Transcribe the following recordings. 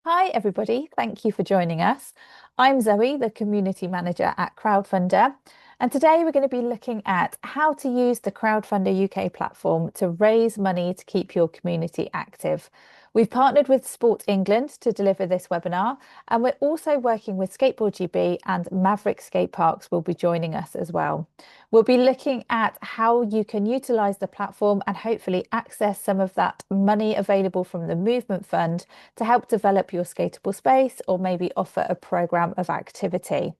Hi, everybody. Thank you for joining us. I'm Zoe, the community manager at Crowdfunder, and today we're going to be looking at how to use the Crowdfunder UK platform to raise money to keep your community active. We've partnered with Sport England to deliver this webinar, and we're also working with Skateboard GB and Maverick Skateparks will be joining us as well. We'll be looking at how you can utilize the platform and hopefully access some of that money available from the Movement Fund to help develop your skatable space or maybe offer a program of activity.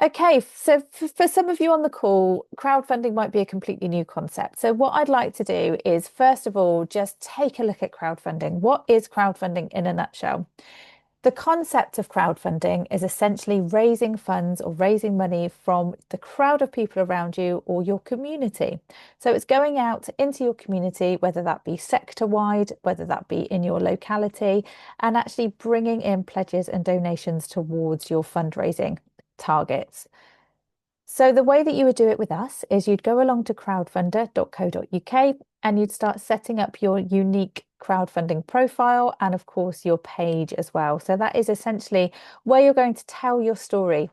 Okay, so for some of you on the call, crowdfunding might be a completely new concept. So what I'd like to do is, first of all, just take a look at crowdfunding. What is crowdfunding in a nutshell? The concept of crowdfunding is essentially raising funds or raising money from the crowd of people around you or your community. So it's going out into your community, whether that be sector-wide, whether that be in your locality, and actually bringing in pledges and donations towards your fundraising targets. So the way that you would do it with us is you'd go along to crowdfunder.co.uk and you'd start setting up your unique crowdfunding profile and of course your page as well. So that is essentially where you're going to tell your story.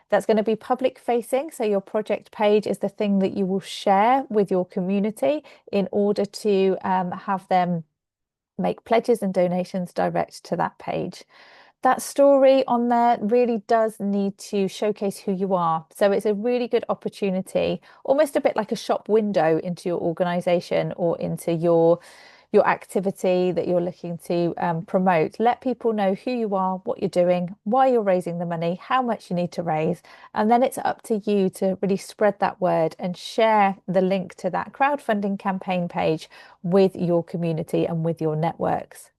That's going to be public facing. So your project page is the thing that you will share with your community in order to have them make pledges and donations direct to that page. That story on there really does need to showcase who you are. So it's a really good opportunity, almost a bit like a shop window into your organization or into your activity that you're looking to promote. Let people know who you are, what you're doing, why you're raising the money, how much you need to raise. And then it's up to you to really spread that word and share the link to that crowdfunding campaign page with your community and with your networks.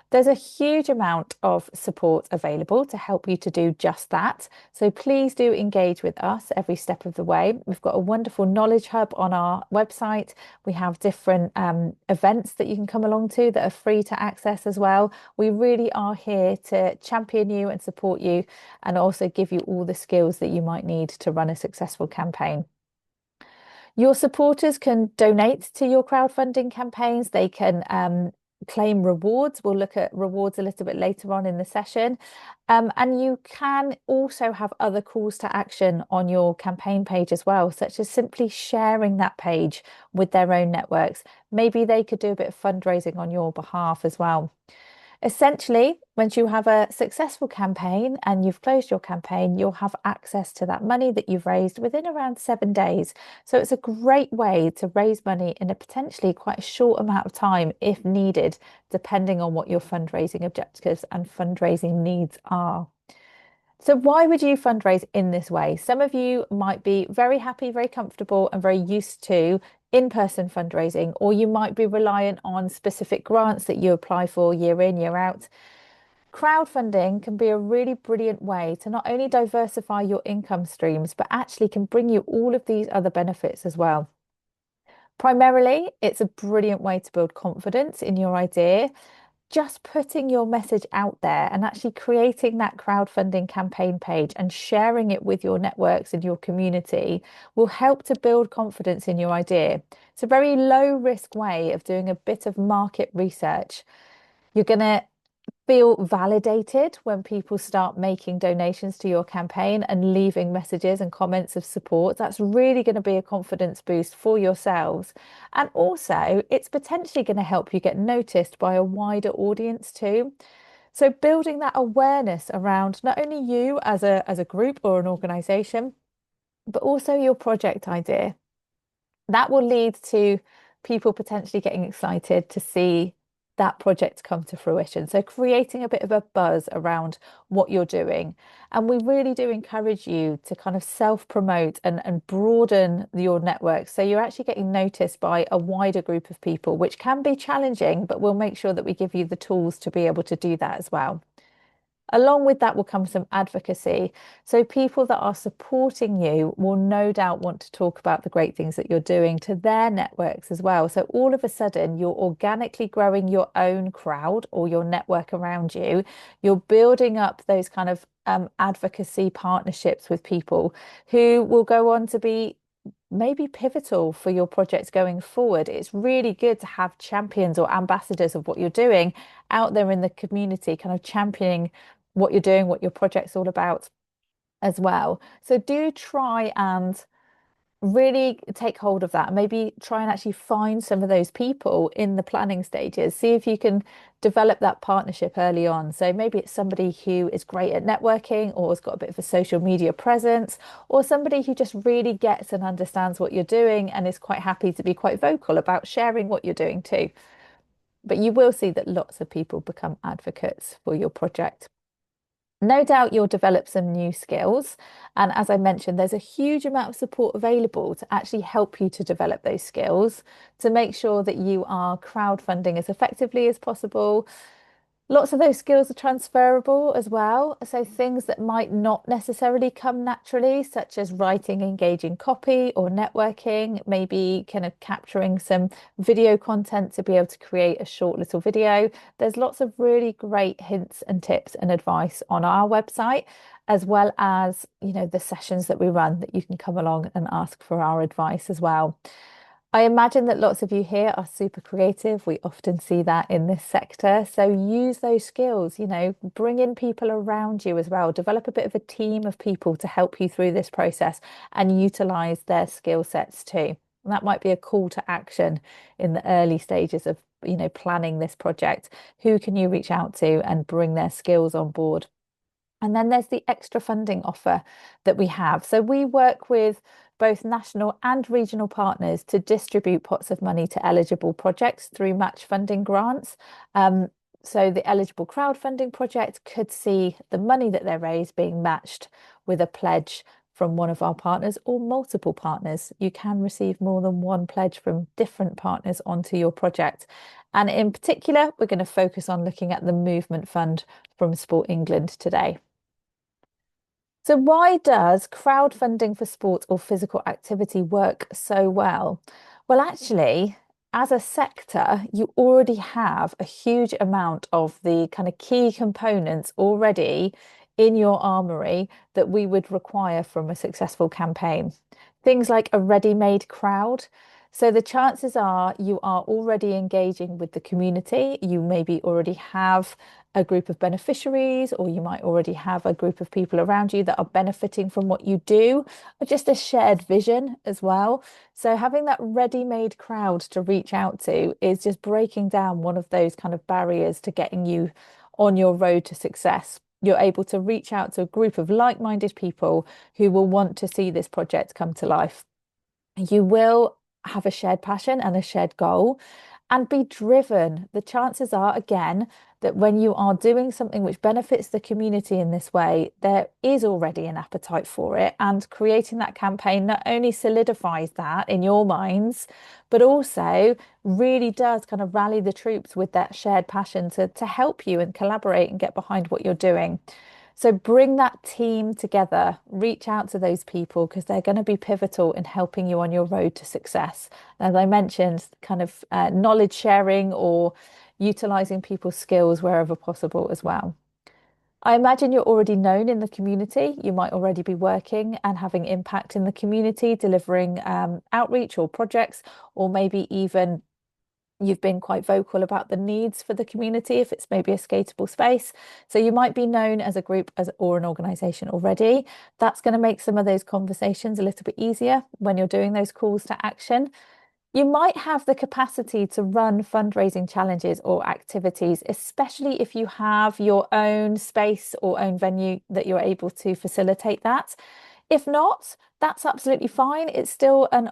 There's a huge amount of support available to help you to do just that. So please do engage with us every step of the way. We've got a wonderful knowledge hub on our website. We have different events that you can come along to that are free to access as well. We really are here to champion you and support you and also give you all the skills that you might need to run a successful campaign. Your supporters can donate to your crowdfunding campaigns. They can claim rewards. We'll look at rewards a little bit later on in the session. And you can also have other calls to action on your campaign page as well, such as simply sharing that page with their own networks. Maybe they could do a bit of fundraising on your behalf as well. Essentially, once you have a successful campaign and you've closed your campaign, you'll have access to that money that you've raised within around 7 days. So it's a great way to raise money in a potentially quite a short amount of time if needed, depending on what your fundraising objectives and fundraising needs are. So why would you fundraise in this way? Some of you might be very happy, very comfortable, and very used to in-person fundraising, or you might be reliant on specific grants that you apply for year in, year out. Crowdfunding can be a really brilliant way to not only diversify your income streams, but actually can bring you all of these other benefits as well. Primarily, it's a brilliant way to build confidence in your idea. Just putting your message out there and actually creating that crowdfunding campaign page and sharing it with your networks and your community will help to build confidence in your idea. It's a very low risk way of doing a bit of market research. You're going to feel validated when people start making donations to your campaign and leaving messages and comments of support. That's really going to be a confidence boost for yourselves. And also, it's potentially going to help you get noticed by a wider audience too. So building that awareness around not only you as a group or an organization, but also your project idea. That will lead to people potentially getting excited to see that project come to fruition. So creating a bit of a buzz around what you're doing. And we really do encourage you to kind of self-promote and broaden your network. So you're actually getting noticed by a wider group of people, which can be challenging, but we'll make sure that we give you the tools to be able to do that as well. Along with that will come some advocacy. So people that are supporting you will no doubt want to talk about the great things that you're doing to their networks as well. So all of a sudden, you're organically growing your own crowd or your network around you. You're building up those kind of advocacy partnerships with people who will go on to be maybe pivotal for your projects going forward. It's really good to have champions or ambassadors of what you're doing out there in the community, kind of championing what you're doing, what your project's all about as well. So do try and really take hold of that and maybe try and actually find some of those people in the planning stages. See if you can develop that partnership early on. So maybe it's somebody who is great at networking or has got a bit of a social media presence, or somebody who just really gets and understands what you're doing and is quite happy to be quite vocal about sharing what you're doing too. But you will see that lots of people become advocates for your project. No doubt you'll develop some new skills. And as I mentioned, there's a huge amount of support available to actually help you to develop those skills, to make sure that you are crowdfunding as effectively as possible. Lots of those skills are transferable as well. So things that might not necessarily come naturally, such as writing engaging copy or networking, maybe kind of capturing some video content to be able to create a short little video. There's lots of really great hints and tips and advice on our website, as well as, the sessions that we run that you can come along and ask for our advice as well. I imagine that lots of you here are super creative. We often see that in this sector. So use those skills, bring in people around you as well. Develop a bit of a team of people to help you through this process and utilize their skill sets too. And that might be a call to action in the early stages of, planning this project. Who can you reach out to and bring their skills on board? And then there's the extra funding offer that we have. So we work with both national and regional partners to distribute pots of money to eligible projects through match funding grants. So the eligible crowdfunding project could see the money that they raise being matched with a pledge from one of our partners or multiple partners. You can receive more than one pledge from different partners onto your project. And in particular, we're going to focus on looking at the movement fund from Sport England today. So why does crowdfunding for sport or physical activity work so well? Well, actually, as a sector, you already have a huge amount of the kind of key components already in your armory that we would require from a successful campaign. Things like a ready-made crowd. So the chances are you are already engaging with the community. You maybe already have a group of beneficiaries, or you might already have a group of people around you that are benefiting from what you do, or just a shared vision as well. So having that ready-made crowd to reach out to is just breaking down one of those kind of barriers to getting you on your road to success. You're able to reach out to a group of like-minded people who will want to see this project come to life. You will have a shared passion and a shared goal and be driven. The chances are, again, that when you are doing something which benefits the community in this way, there is already an appetite for it. And creating that campaign not only solidifies that in your minds, but also really does kind of rally the troops with that shared passion to help you and collaborate and get behind what you're doing. So bring that team together, reach out to those people because they're going to be pivotal in helping you on your road to success. As I mentioned, kind of knowledge sharing or utilizing people's skills wherever possible as well. I imagine you're already known in the community. You might already be working and having impact in the community, delivering outreach or projects, or maybe even you've been quite vocal about the needs for the community if it's maybe a skatable space. So you might be known as a group or an organisation already. That's going to make some of those conversations a little bit easier when you're doing those calls to action. You might have the capacity to run fundraising challenges or activities, especially if you have your own space or own venue that you're able to facilitate that. If not, that's absolutely fine. It's still an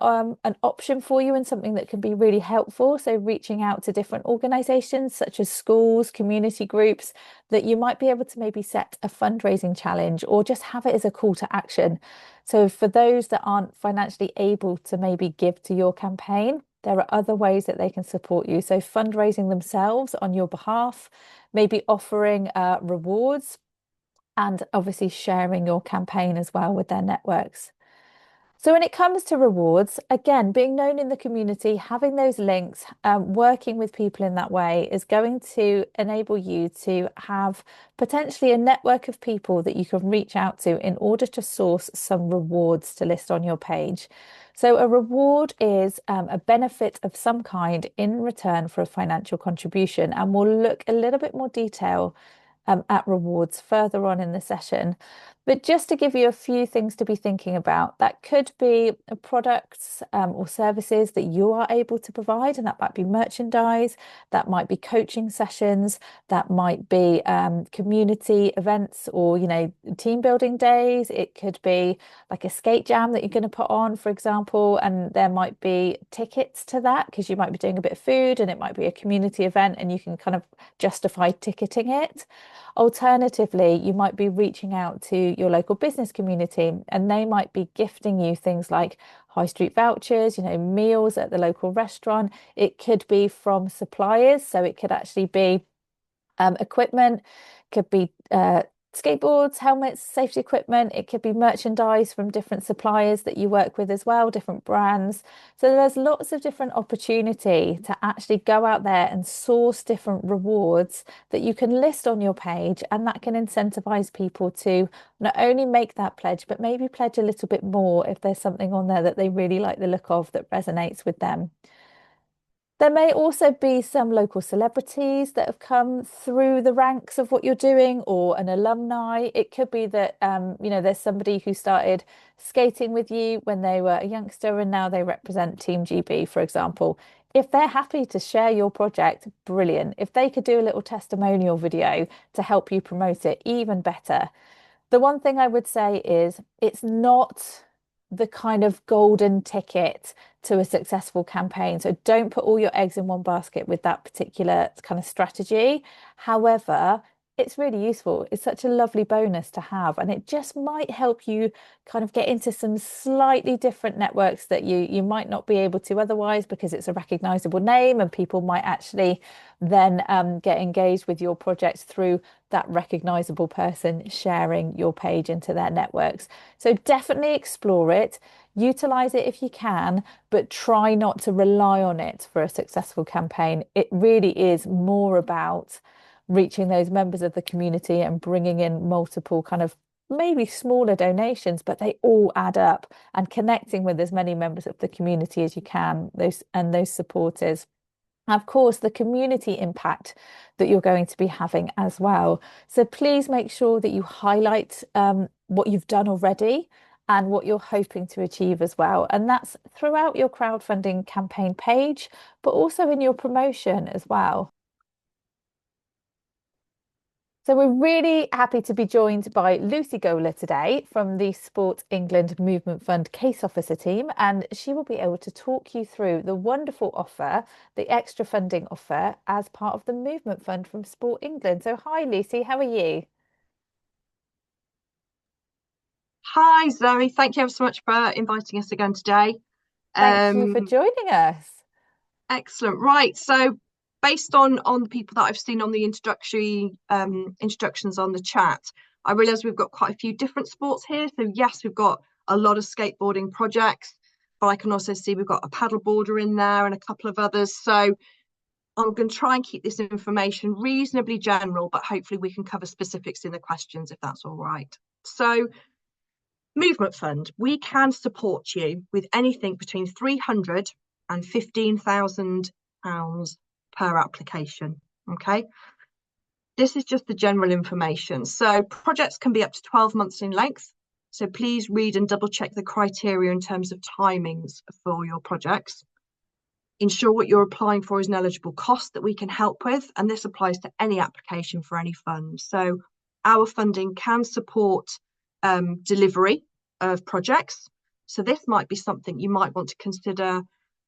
option for you and something that can be really helpful. So reaching out to different organisations such as schools, community groups, that you might be able to maybe set a fundraising challenge or just have it as a call to action. So for those that aren't financially able to maybe give to your campaign, there are other ways that they can support you. So fundraising themselves on your behalf, maybe offering rewards, and obviously sharing your campaign as well with their networks. So when it comes to rewards, again, being known in the community, having those links, working with people in that way is going to enable you to have potentially a network of people that you can reach out to in order to source some rewards to list on your page. So a reward is a benefit of some kind in return for a financial contribution, and we'll look a little bit more detail at rewards further on in the session. But just to give you a few things to be thinking about, that could be products or services that you are able to provide, and that might be merchandise, that might be coaching sessions, that might be community events or, team building days. It could be like a skate jam that you're going to put on, for example, and there might be tickets to that because you might be doing a bit of food and it might be a community event and you can kind of justify ticketing it. Alternatively, you might be reaching out to your local business community and they might be gifting you things like high street vouchers, meals at the local restaurant. It could be from suppliers, so it could actually be equipment, could be skateboards, helmets, safety equipment. It could be merchandise from different suppliers that you work with as well, different brands. So there's lots of different opportunity to actually go out there and source different rewards that you can list on your page, and that can incentivize people to not only make that pledge, but maybe pledge a little bit more if there's something on there that they really like the look of that resonates with them. There may also be some local celebrities that have come through the ranks of what you're doing, or an alumni. It could be that there's somebody who started skating with you when they were a youngster and now they represent Team GB, for example. If they're happy to share your project, brilliant. If they could do a little testimonial video to help you promote it, even better. The one thing I would say is it's not the kind of golden ticket to a successful campaign. So don't put all your eggs in one basket with that particular kind of strategy. However, it's really useful. It's such a lovely bonus to have, and it just might help you kind of get into some slightly different networks that you might not be able to otherwise, because it's a recognizable name and people might actually then get engaged with your project through that recognizable person sharing your page into their networks. So definitely explore it, utilize it if you can, but try not to rely on it for a successful campaign. It really is more about reaching those members of the community and bringing in multiple kind of maybe smaller donations, but they all add up, and connecting with as many members of the community as you can, those supporters. Of course, the community impact that you're going to be having as well. So please make sure that you highlight what you've done already and what you're hoping to achieve as well. And that's throughout your crowdfunding campaign page, but also in your promotion as well. So we're really happy to be joined by Lucy Gola today from the Sport England Movement Fund case officer team, and she will be able to talk you through the wonderful offer, the extra funding offer as part of the Movement Fund from Sport England. So hi Lucy, how are you? Hi Zoe, thank you ever so much for inviting us again today. Thank you for Um, joining us. Excellent. Right, so based on the people that I've seen on the introductory introductions on the chat, I realise we've got quite a few different sports here. So yes, we've got a lot of skateboarding projects, but I can also see we've got a paddleboarder in there and a couple of others. So I'm going to try and keep this information reasonably general, but hopefully we can cover specifics in the questions if that's all right. So Movement Fund, we can support you with anything between 300 and £15,000 per application. Okay, this is just the general information. So projects can be up to 12 months in length. So please read and double check the criteria in terms of timings for your projects. Ensure what you're applying for is an eligible cost that we can help with, and this applies to any application for any fund. So our funding can support delivery of projects. So this might be something you might want to consider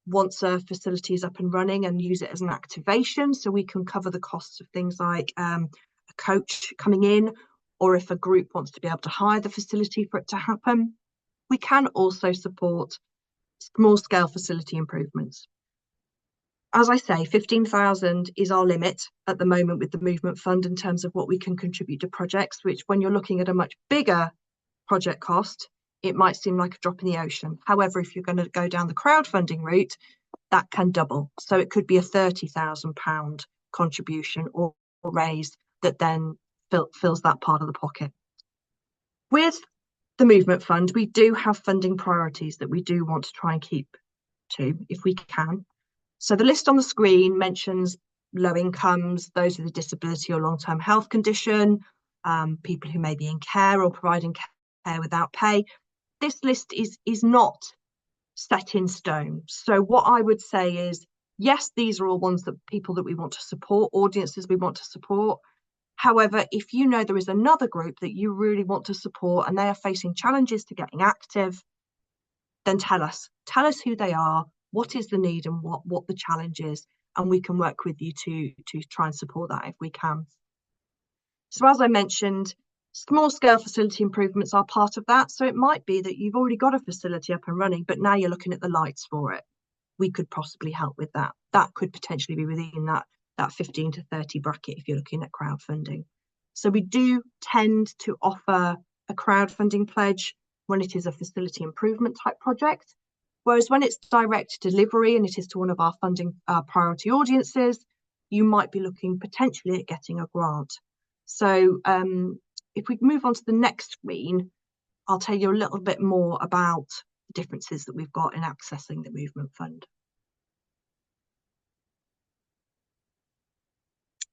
once a facility is up and running, and use it as an activation, so we can cover the costs of things like a coach coming in, or if a group wants to be able to hire the facility for it to happen. We can also support small scale facility improvements. As I say, 15,000 is our limit at the moment with the Movement Fund in terms of what we can contribute to projects, which when you're looking at a much bigger project cost, it might seem like a drop in the ocean. However, if you're going to go down the crowdfunding route, that can double. So it could be a £30,000 contribution or raise that then fills that part of the pocket. With the movement fund, we do have funding priorities that we do want to try and keep to if we can. So the list on the screen mentions low incomes, those with a disability or long-term health condition, people who may be in care or providing care without pay. This list is not set in stone. So what I would say is, yes, these are all ones that people that we want to support, audiences we want to support. However, if you know there is another group that you really want to support and they are facing challenges to getting active, then tell us who they are, what is the need and what the challenge is, and we can work with you to try and support that if we can. So as I mentioned, small scale facility improvements are part of that. So it might be that you've already got a facility up and running, but now you're looking at the lights for it. We could possibly help with that. That could potentially be within that 15 to 30 bracket if you're looking at crowdfunding. So we do tend to offer a crowdfunding pledge when it is a facility improvement type project. Whereas when it's direct delivery and it is to one of our funding priority audiences, you might be looking potentially at getting a grant. So if we move on to the next screen, I'll tell you a little bit more about the differences that we've got in accessing the movement fund.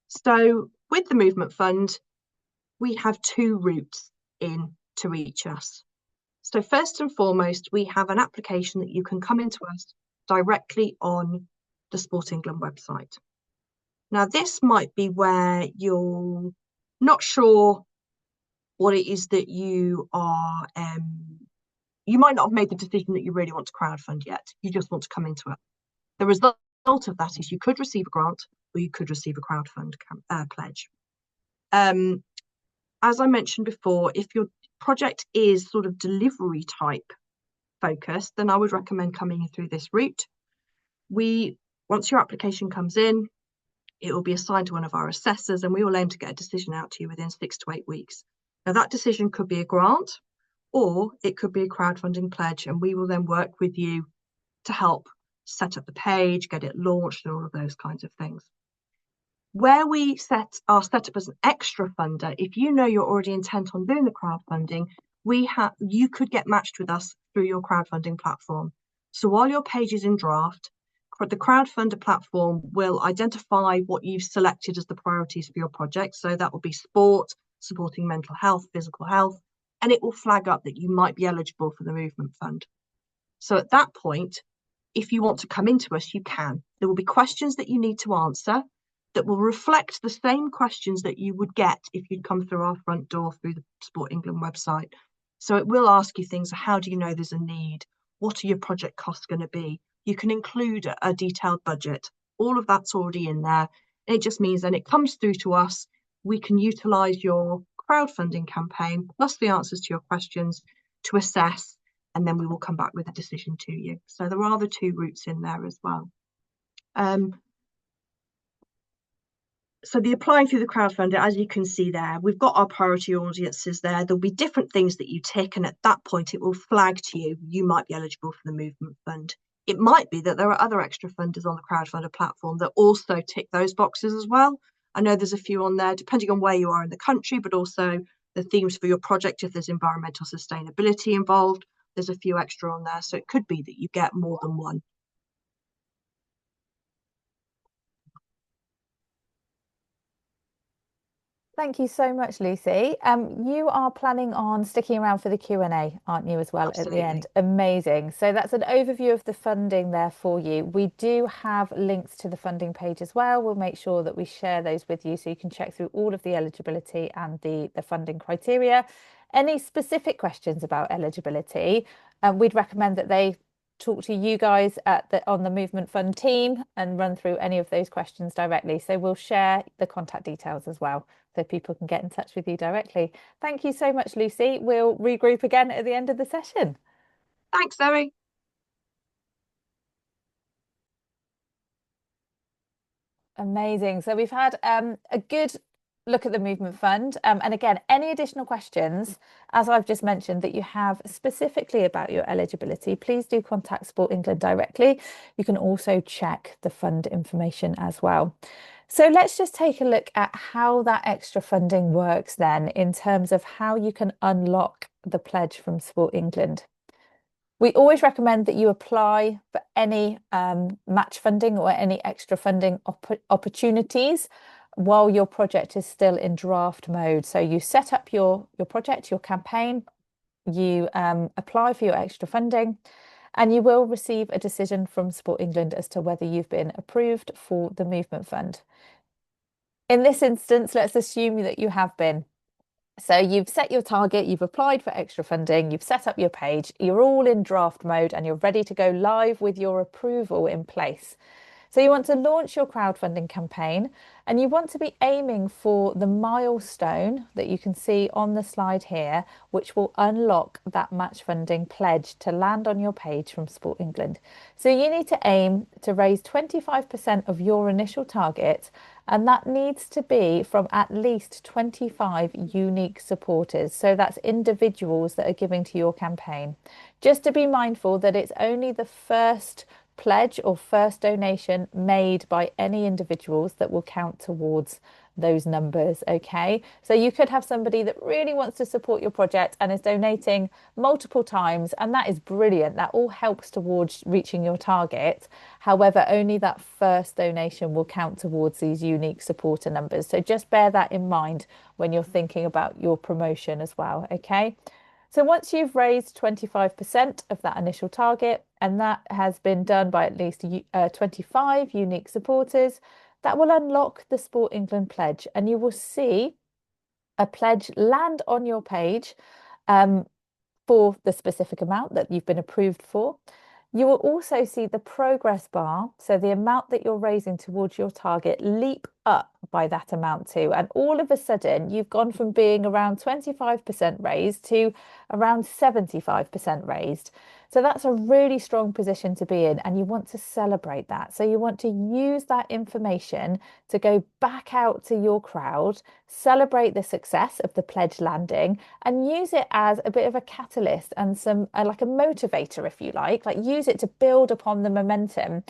So with the movement fund, we have two routes in to reach us. So first and foremost, we have an application that you can come into us directly on the Sport England website. Now, this might be where you're not sure what it is that you are, you might not have made the decision that you really want to crowdfund yet. You just want to come into it. The result of that is you could receive a grant or you could receive a crowdfund pledge. As I mentioned before, if your project is sort of delivery type focused, then I would recommend coming through this route. Once your application comes in, it will be assigned to one of our assessors and we will aim to get a decision out to you within 6 to 8 weeks. Now that decision could be a grant or it could be a crowdfunding pledge, and we will then work with you to help set up the page, get it launched and all of those kinds of things. Where we are set up as an extra funder, if you know you're already intent on doing the crowdfunding, you could get matched with us through your crowdfunding platform. So while your page is in draft, the crowdfunder platform will identify what you've selected as the priorities for your project. So that will be sport, supporting mental health, physical health, and it will flag up that you might be eligible for the movement fund. So at that point, if you want to come into us, you can. There will be questions that you need to answer that will reflect the same questions that you would get if you'd come through our front door through the Sport England website. So it will ask you things, how do you know there's a need? What are your project costs going to be? You can include a detailed budget. All of that's already in there. It just means then it comes through to us. We can utilise your crowdfunding campaign plus the answers to your questions to assess, and then we will come back with a decision to you. So there are the two routes in there as well. So the applying through the crowdfunder, as you can see there, we've got our priority audiences there. There'll be different things that you tick, and at that point it will flag to you, you might be eligible for the movement fund. It might be that there are other extra funders on the crowdfunder platform that also tick those boxes as well. I know there's a few on there, depending on where you are in the country, but also the themes for your project. If there's environmental sustainability involved, there's a few extra on there. So it could be that you get more than one. Thank you so much, Lucy. You are planning on sticking around for the Q&A, aren't you, as well, Absolutely. at the end? Amazing. So that's an overview of the funding there for you. We do have links to the funding page as well. We'll make sure that we share those with you so you can check through all of the eligibility and the funding criteria. Any specific questions about eligibility, we'd recommend that they talk to you guys on the Movement Fund team and run through any of those questions directly. So we'll share the contact details as well, so people can get in touch with you directly. Thank you so much, Lucy. We'll regroup again at the end of the session. Thanks, Zoe. Amazing. So we've had a good look at the movement fund. And again, any additional questions, as I've just mentioned, that you have specifically about your eligibility, please do contact Sport England directly. You can also check the fund information as well. So let's just take a look at how that extra funding works then in terms of how you can unlock the pledge from Sport England. We always recommend that you apply for any match funding or any extra funding opportunities while your project is still in draft mode. So you set up your project, your campaign, you apply for your extra funding, and you will receive a decision from Sport England as to whether you've been approved for the movement fund. In this instance, let's assume that you have been. So you've set your target, you've applied for extra funding, you've set up your page, you're all in draft mode and you're ready to go live with your approval in place. So you want to launch your crowdfunding campaign and you want to be aiming for the milestone that you can see on the slide here, which will unlock that match funding pledge to land on your page from Sport England. So you need to aim to raise 25% of your initial target, and that needs to be from at least 25 unique supporters. So that's individuals that are giving to your campaign. Just to be mindful that it's only the first pledge or first donation made by any individuals that will count towards those numbers. Okay, so you could have somebody that really wants to support your project and is donating multiple times, and that is brilliant. That all helps towards reaching your target. However, only that first donation will count towards these unique supporter numbers. So just bear that in mind when you're thinking about your promotion as well. Okay. So once you've raised 25% of that initial target, and that has been done by at least 25 unique supporters, that will unlock the Sport England pledge, and you will see a pledge land on your page for the specific amount that you've been approved for. You will also see the progress bar, so the amount that you're raising towards your target, leap up by that amount too. And all of a sudden, you've gone from being around 25% raised to around 75% raised. So that's a really strong position to be in, and you want to celebrate that. So you want to use that information to go back out to your crowd, celebrate the success of the pledge landing, and use it as a bit of a catalyst and some like a motivator, if you like use it to build upon the momentum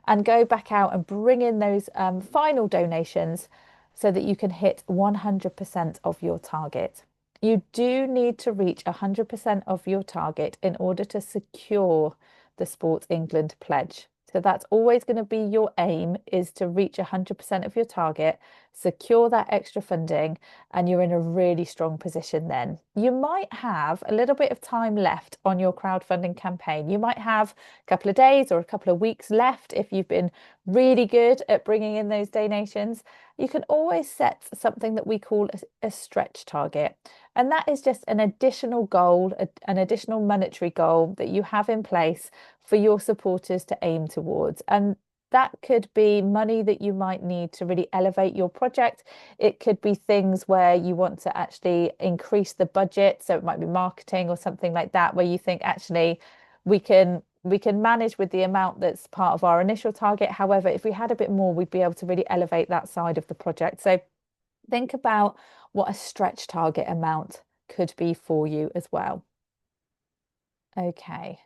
and go back out and bring in those final donations so that you can hit 100% of your target. You do need to reach 100% of your target in order to secure the Sport England pledge. So that's always going to be your aim, is to reach 100% of your target, secure that extra funding, and you're in a really strong position then. You might have a little bit of time left on your crowdfunding campaign. You might have a couple of days or a couple of weeks left if you've been really good at bringing in those donations. You can always set something that we call a stretch target. And that is just an additional goal, an additional monetary goal that you have in place for your supporters to aim towards. And that could be money that you might need to really elevate your project. It could be things where you want to actually increase the budget. So it might be marketing or something like that, where you think actually we can manage with the amount that's part of our initial target. However, if we had a bit more, we'd be able to really elevate that side of the project. So think about what a stretch target amount could be for you as well. Okay.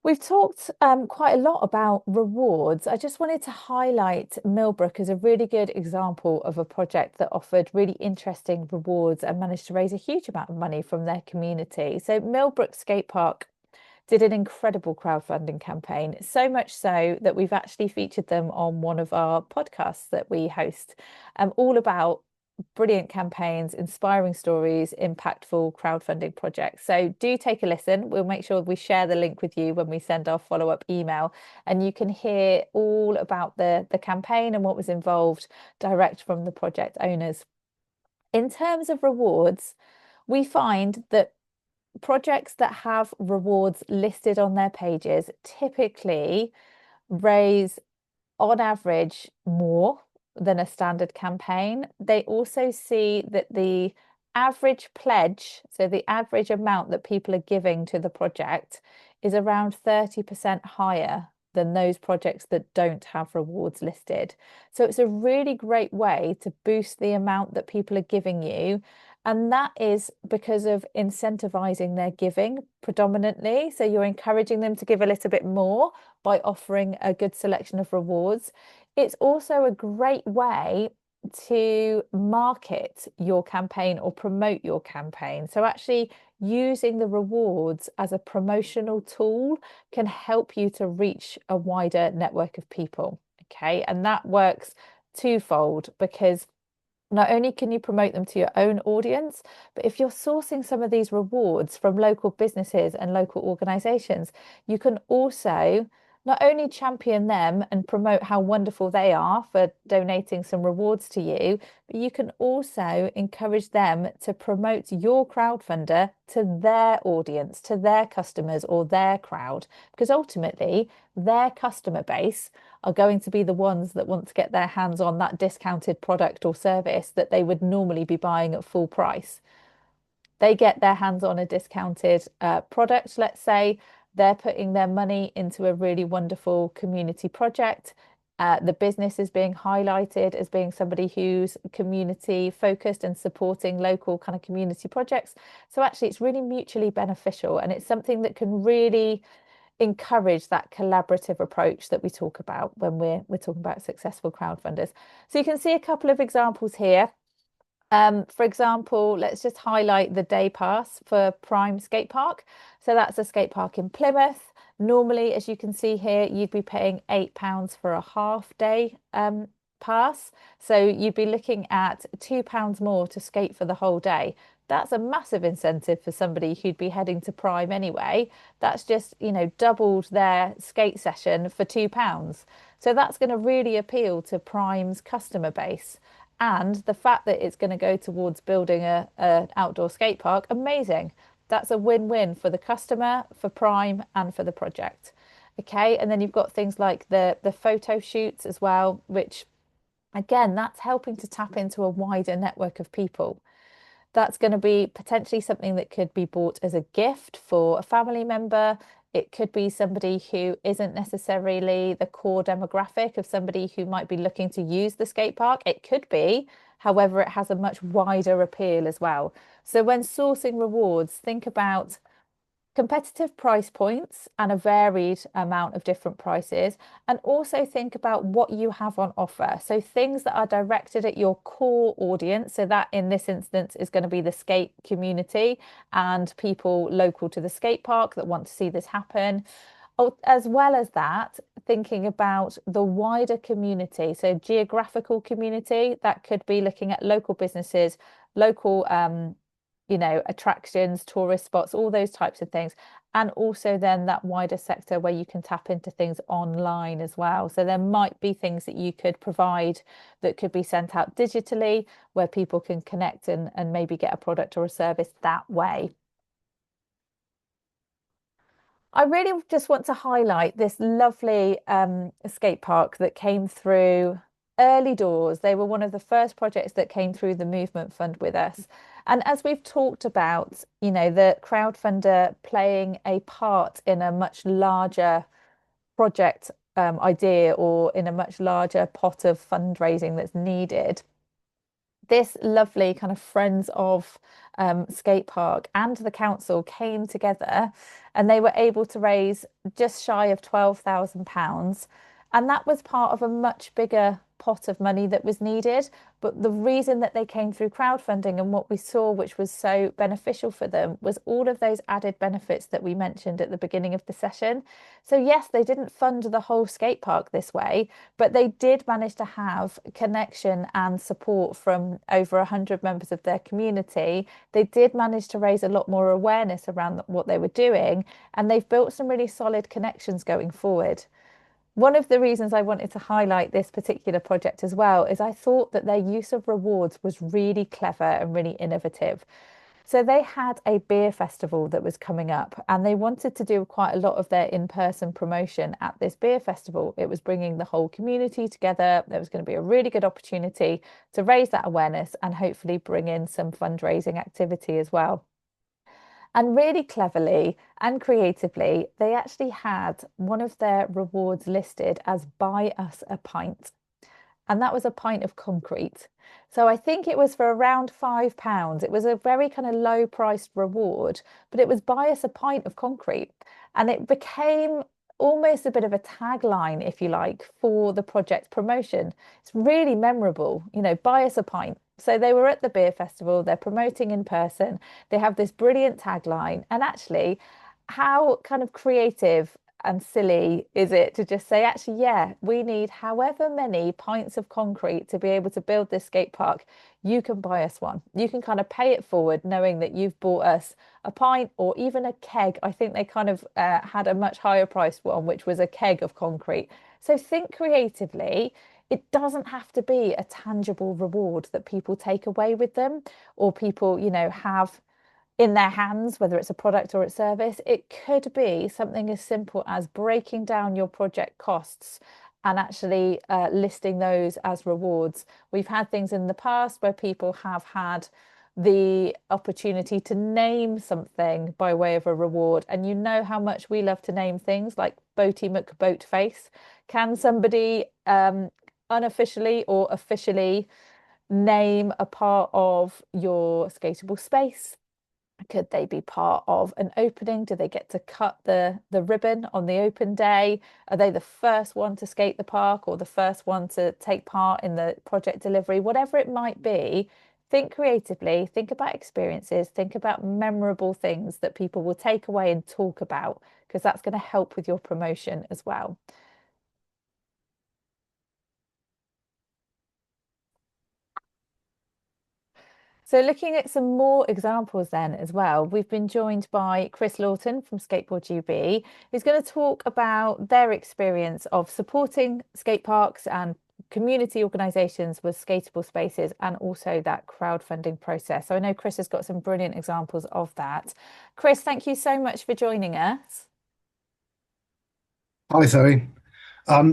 We've talked quite a lot about rewards. I just wanted to highlight Millbrook as a really good example of a project that offered really interesting rewards and managed to raise a huge amount of money from their community. So Millbrook Skatepark did an incredible crowdfunding campaign, so much so that we've actually featured them on one of our podcasts that we host, all about brilliant campaigns, inspiring stories, impactful crowdfunding projects. So do take a listen. We'll make sure we share the link with you when we send our follow-up email, and you can hear all about the campaign and what was involved direct from the project owners. In terms of rewards, we find that projects that have rewards listed on their pages typically raise, on average, more than a standard campaign. They also see that the average pledge, so the average amount that people are giving to the project, is around 30% higher than those projects that don't have rewards listed. So it's a really great way to boost the amount that people are giving you. And that is because of incentivizing their giving predominantly. So you're encouraging them to give a little bit more by offering a good selection of rewards. It's also a great way to market your campaign or promote your campaign. So actually using the rewards as a promotional tool can help you to reach a wider network of people. Okay, and that works twofold because not only can you promote them to your own audience, but if you're sourcing some of these rewards from local businesses and local organizations, you can also not only champion them and promote how wonderful they are for donating some rewards to you, but you can also encourage them to promote your crowdfunder to their audience, to their customers or their crowd, because ultimately their customer base are going to be the ones that want to get their hands on that discounted product or service that they would normally be buying at full price. They get their hands on a discounted product, let's say, they're putting their money into a really wonderful community project. The business is being highlighted as being somebody who's community focused and supporting local kind of community projects. So actually, it's really mutually beneficial, and it's something that can really encourage that collaborative approach that we talk about when we're talking about successful crowdfunders. So you can see a couple of examples here. For example, let's just highlight the day pass for Prime Skatepark. So that's a skate park in Plymouth. Normally, as you can see here, you'd be paying £8 for a half day pass. So you'd be looking at £2 more to skate for the whole day. That's a massive incentive for somebody who'd be heading to Prime anyway. That's just, doubled their skate session for £2. So that's going to really appeal to Prime's customer base. And the fact that it's going to go towards building an outdoor skate park, amazing. That's a win-win for the customer, for Prime, and for the project. Okay, and then you've got things like the photo shoots as well, which again, that's helping to tap into a wider network of people. That's going to be potentially something that could be bought as a gift for a family member. It could be somebody who isn't necessarily the core demographic of somebody who might be looking to use the skate park. It could be, however, it has a much wider appeal as well. So when sourcing rewards, think about competitive price points and a varied amount of different prices, and also think about what you have on offer. So things that are directed at your core audience. So that in this instance is going to be the skate community and people local to the skate park that want to see this happen. Oh, as well as that, thinking about the wider community. So geographical community, that could be looking at local businesses, local attractions, tourist spots, all those types of things. And also then that wider sector where you can tap into things online as well. So there might be things that you could provide that could be sent out digitally where people can connect and maybe get a product or a service that way. I really just want to highlight this lovely skate park that came through early doors. They were one of the first projects that came through the Movement Fund with us. And as we've talked about, the crowdfunder playing a part in a much larger project idea or in a much larger pot of fundraising that's needed, this lovely kind of Friends of Skatepark and the council came together and they were able to raise just shy of £12,000. And that was part of a much bigger pot of money that was needed. But the reason that they came through crowdfunding and what we saw, which was so beneficial for them, was all of those added benefits that we mentioned at the beginning of the session. So yes, they didn't fund the whole skate park this way, but they did manage to have connection and support from over 100 members of their community. They did manage to raise a lot more awareness around what they were doing, and they've built some really solid connections going forward. One of the reasons I wanted to highlight this particular project as well is I thought that their use of rewards was really clever and really innovative. So they had a beer festival that was coming up and they wanted to do quite a lot of their in-person promotion at this beer festival. It was bringing the whole community together. There was going to be a really good opportunity to raise that awareness and hopefully bring in some fundraising activity as well. And really cleverly and creatively, they actually had one of their rewards listed as buy us a pint. And that was a pint of concrete. So I think it was for around £5. It was a very kind of low priced reward, but it was buy us a pint of concrete. And it became almost a bit of a tagline, if you like, for the project promotion. It's really memorable, buy us a pint. So they were at the beer festival, they're promoting in person, they have this brilliant tagline. And actually, how kind of creative and silly is it to just say, actually, yeah, we need however many pints of concrete to be able to build this skate park. You can buy us one. You can kind of pay it forward, knowing that you've bought us a pint or even a keg. I think they kind of had a much higher priced one, which was a keg of concrete. So think creatively. It doesn't have to be a tangible reward that people take away with them or people, have in their hands, whether it's a product or a service. It could be something as simple as breaking down your project costs and actually listing those as rewards. We've had things in the past where people have had the opportunity to name something by way of a reward. And you know how much we love to name things like Boaty McBoatface. Can somebody unofficially or officially name a part of your skatable space? Could they be part of an opening? Do they get to cut the ribbon on the open day? Are they the first one to skate the park or the first one to take part in the project delivery? Whatever it might be, think creatively, think about experiences, think about memorable things that people will take away and talk about, because that's going to help with your promotion as well. So looking at some more examples then as well, we've been joined by Chris Lawton from Skateboard GB, who's going to talk about their experience of supporting skate parks and community organisations with skatable spaces and also that crowdfunding process. So I know Chris has got some brilliant examples of that. Chris, thank you so much for joining us. Hi, Zoe.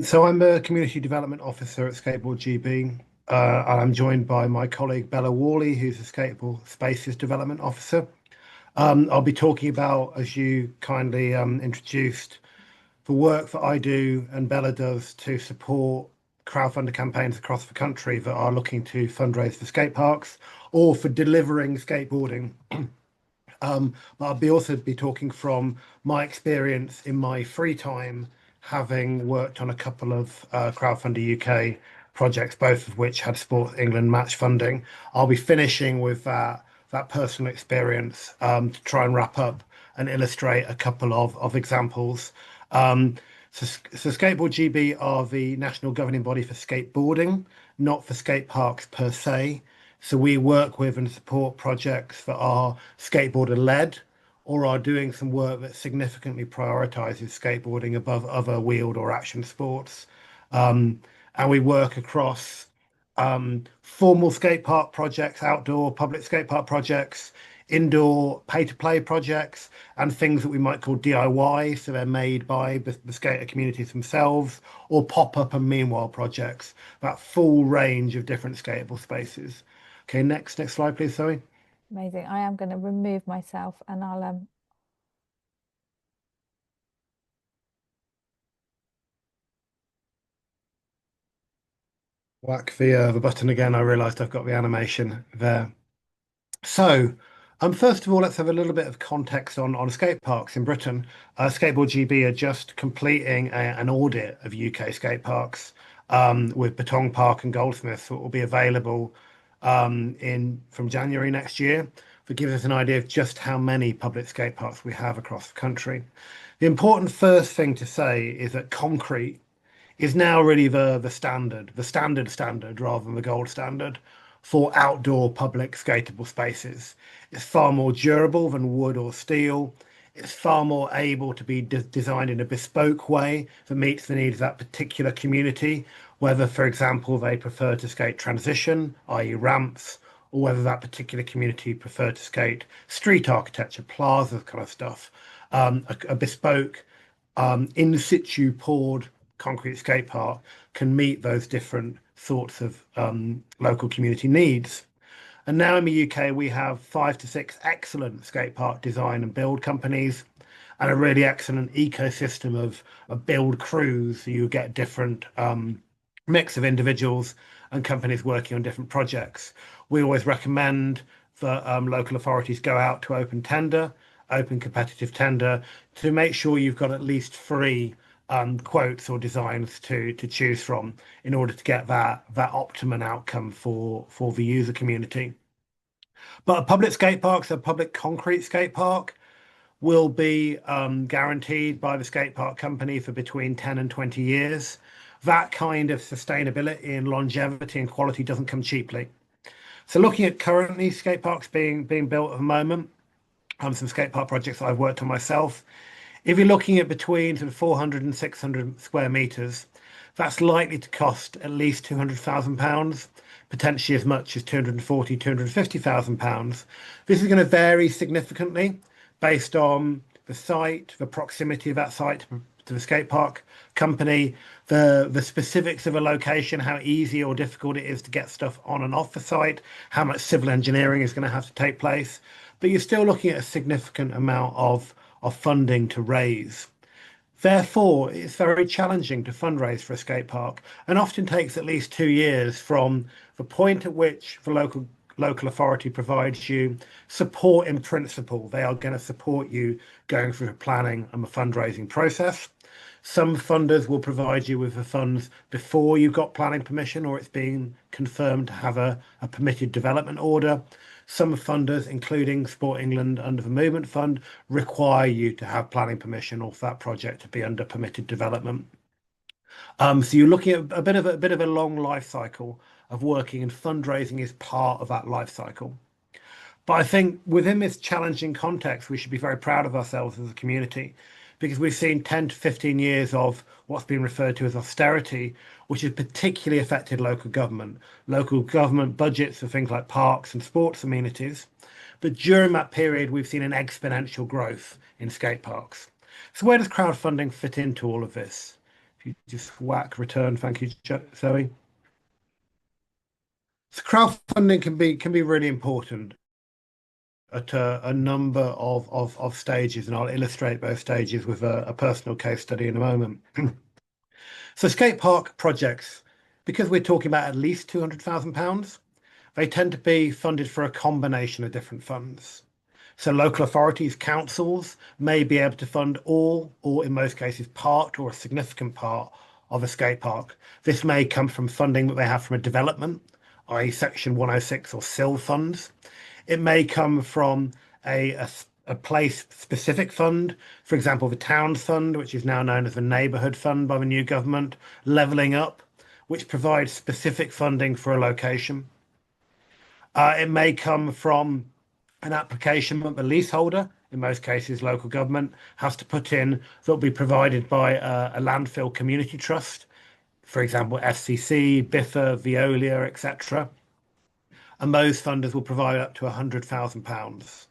So I'm a community development officer at Skateboard GB, and I'm joined by my colleague Bella Worley, who's a Skateboard Spaces development officer. I'll be talking about, as you kindly introduced, the work that I do and Bella does to support crowdfunder campaigns across the country that are looking to fundraise for skate parks or for delivering skateboarding. But I'll also be talking from my experience in my free time, having worked on a couple of Crowdfunder UK projects, both of which had Sport England match funding. I'll be finishing with that personal experience to try and wrap up and illustrate a couple of examples. So Skateboard GB are the national governing body for skateboarding, not for skate parks per se. So we work with and support projects that are skateboarder led or are doing some work that significantly prioritizes skateboarding above other wheeled or action sports. And we work across formal skate park projects, outdoor public skate park projects, indoor pay-to-play projects, and things that we might call DIY, so they're made by the skater communities themselves, or pop-up and meanwhile projects, that full range of different skatable spaces. Okay, next slide, please, Zoe. Amazing. I am going to remove myself and I'll Whack the button again. I realised I've got the animation there. So, first of all, let's have a little bit of context on skate parks in Britain. Skateboard GB are just completing an audit of UK skate parks with Beton Park and Goldsmiths that will be available in from January next year. That gives us an idea of just how many public skate parks we have across the country. The important first thing to say is that concrete is now really the standard rather than the gold standard for outdoor public skatable spaces. It's far more durable than wood or steel. It's far more able to be designed in a bespoke way that meets the needs of that particular community, whether, for example, they prefer to skate transition, i.e. ramps, or whether that particular community prefer to skate street architecture, plazas kind of stuff. A bespoke in situ poured concrete skate park can meet those different sorts of local community needs. And now in the UK, we have 5 to 6 excellent skate park design and build companies and a really excellent ecosystem of build crews. So you get different mix of individuals and companies working on different projects. We always recommend that local authorities go out to open competitive tender, to make sure you've got at least 3 quotes or designs to choose from in order to get that optimum outcome for the user community. But a public skate park, so a public concrete skate park, will be guaranteed by the skate park company for between 10 and 20 years. That kind of sustainability and longevity and quality doesn't come cheaply. So looking at currently skate parks being built at the moment, some skate park projects I've worked on myself, if you're looking at between sort of 400 and 600 square meters, that's likely to cost at least £200,000, potentially as much as 240, £250,000. This is going to vary significantly based on the site, the proximity of that site to the skate park company, the specifics of a location, how easy or difficult it is to get stuff on and off the site, how much civil engineering is going to have to take place. But you're still looking at a significant amount of funding to raise. Therefore, it's very challenging to fundraise for a skate park and often takes at least 2 years from the point at which the local authority provides you support in principle. They are going to support you going through the planning and the fundraising process. Some funders will provide you with the funds before you've got planning permission or it's being confirmed to have a permitted development order. Some funders, including Sport England under the Movement Fund, require you to have planning permission or for that project to be under permitted development. So you're looking at a bit of a long life cycle of working, and fundraising is part of that life cycle. But I think within this challenging context, we should be very proud of ourselves as a community, because we've seen 10 to 15 years of what's been referred to as austerity, which has particularly affected local government. Local government budgets for things like parks and sports amenities. But during that period, we've seen an exponential growth in skate parks. So where does crowdfunding fit into all of this? If you just whack return, thank you, Zoe. So crowdfunding can be really important at a number of stages, and I'll illustrate those stages with a personal case study in a moment. So skate park projects, because we're talking about at least £200,000, they tend to be funded for a combination of different funds. So local authorities, councils may be able to fund all, or in most cases, part or a significant part of a skate park. This may come from funding that they have from a development, i.e. Section 106 or SIL funds. It may come from a place-specific fund, for example, the Towns Fund, which is now known as the Neighbourhood Fund by the new government, Levelling Up, which provides specific funding for a location. It may come from an application that the leaseholder, in most cases local government, has to put in that will be provided by a landfill community trust, for example, FCC, Biffa, Veolia, etc. And those funders will provide up to £100,000.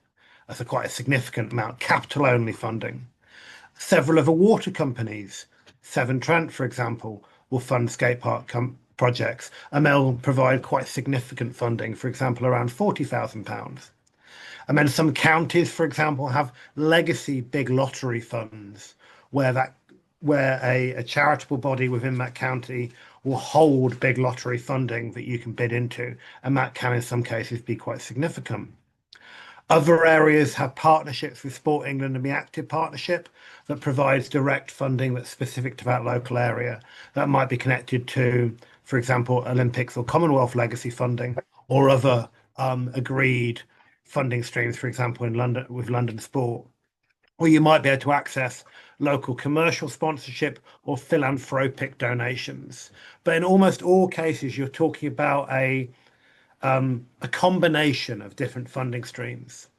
That's quite a significant amount, capital-only funding. Several of the water companies, Severn Trent, for example, will fund skate park projects, and they'll provide quite significant funding, for example, around £40,000. And then some counties, for example, have legacy big lottery funds where a charitable body within that county will hold big lottery funding that you can bid into, and that can in some cases be quite significant. Other areas have partnerships with Sport England and the Active Partnership that provides direct funding that's specific to that local area. That might be connected to, for example, Olympics or Commonwealth legacy funding or other agreed funding streams, for example, in London with London Sport. Or you might be able to access local commercial sponsorship or philanthropic donations. But in almost all cases, you're talking about a combination of different funding streams.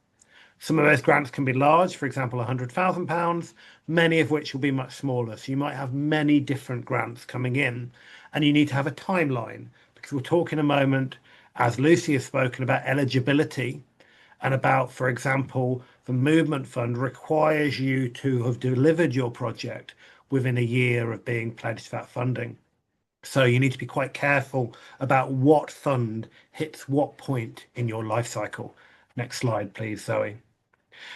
Some of those grants can be large, for example, £100,000, many of which will be much smaller. So you might have many different grants coming in, and you need to have a timeline, because we'll talk in a moment, as Lucy has spoken, about eligibility and about, for example, the Movement Fund requires you to have delivered your project within a year of being pledged that funding. So you need to be quite careful about what fund hits what point in your life cycle. Next slide, please, Zoe.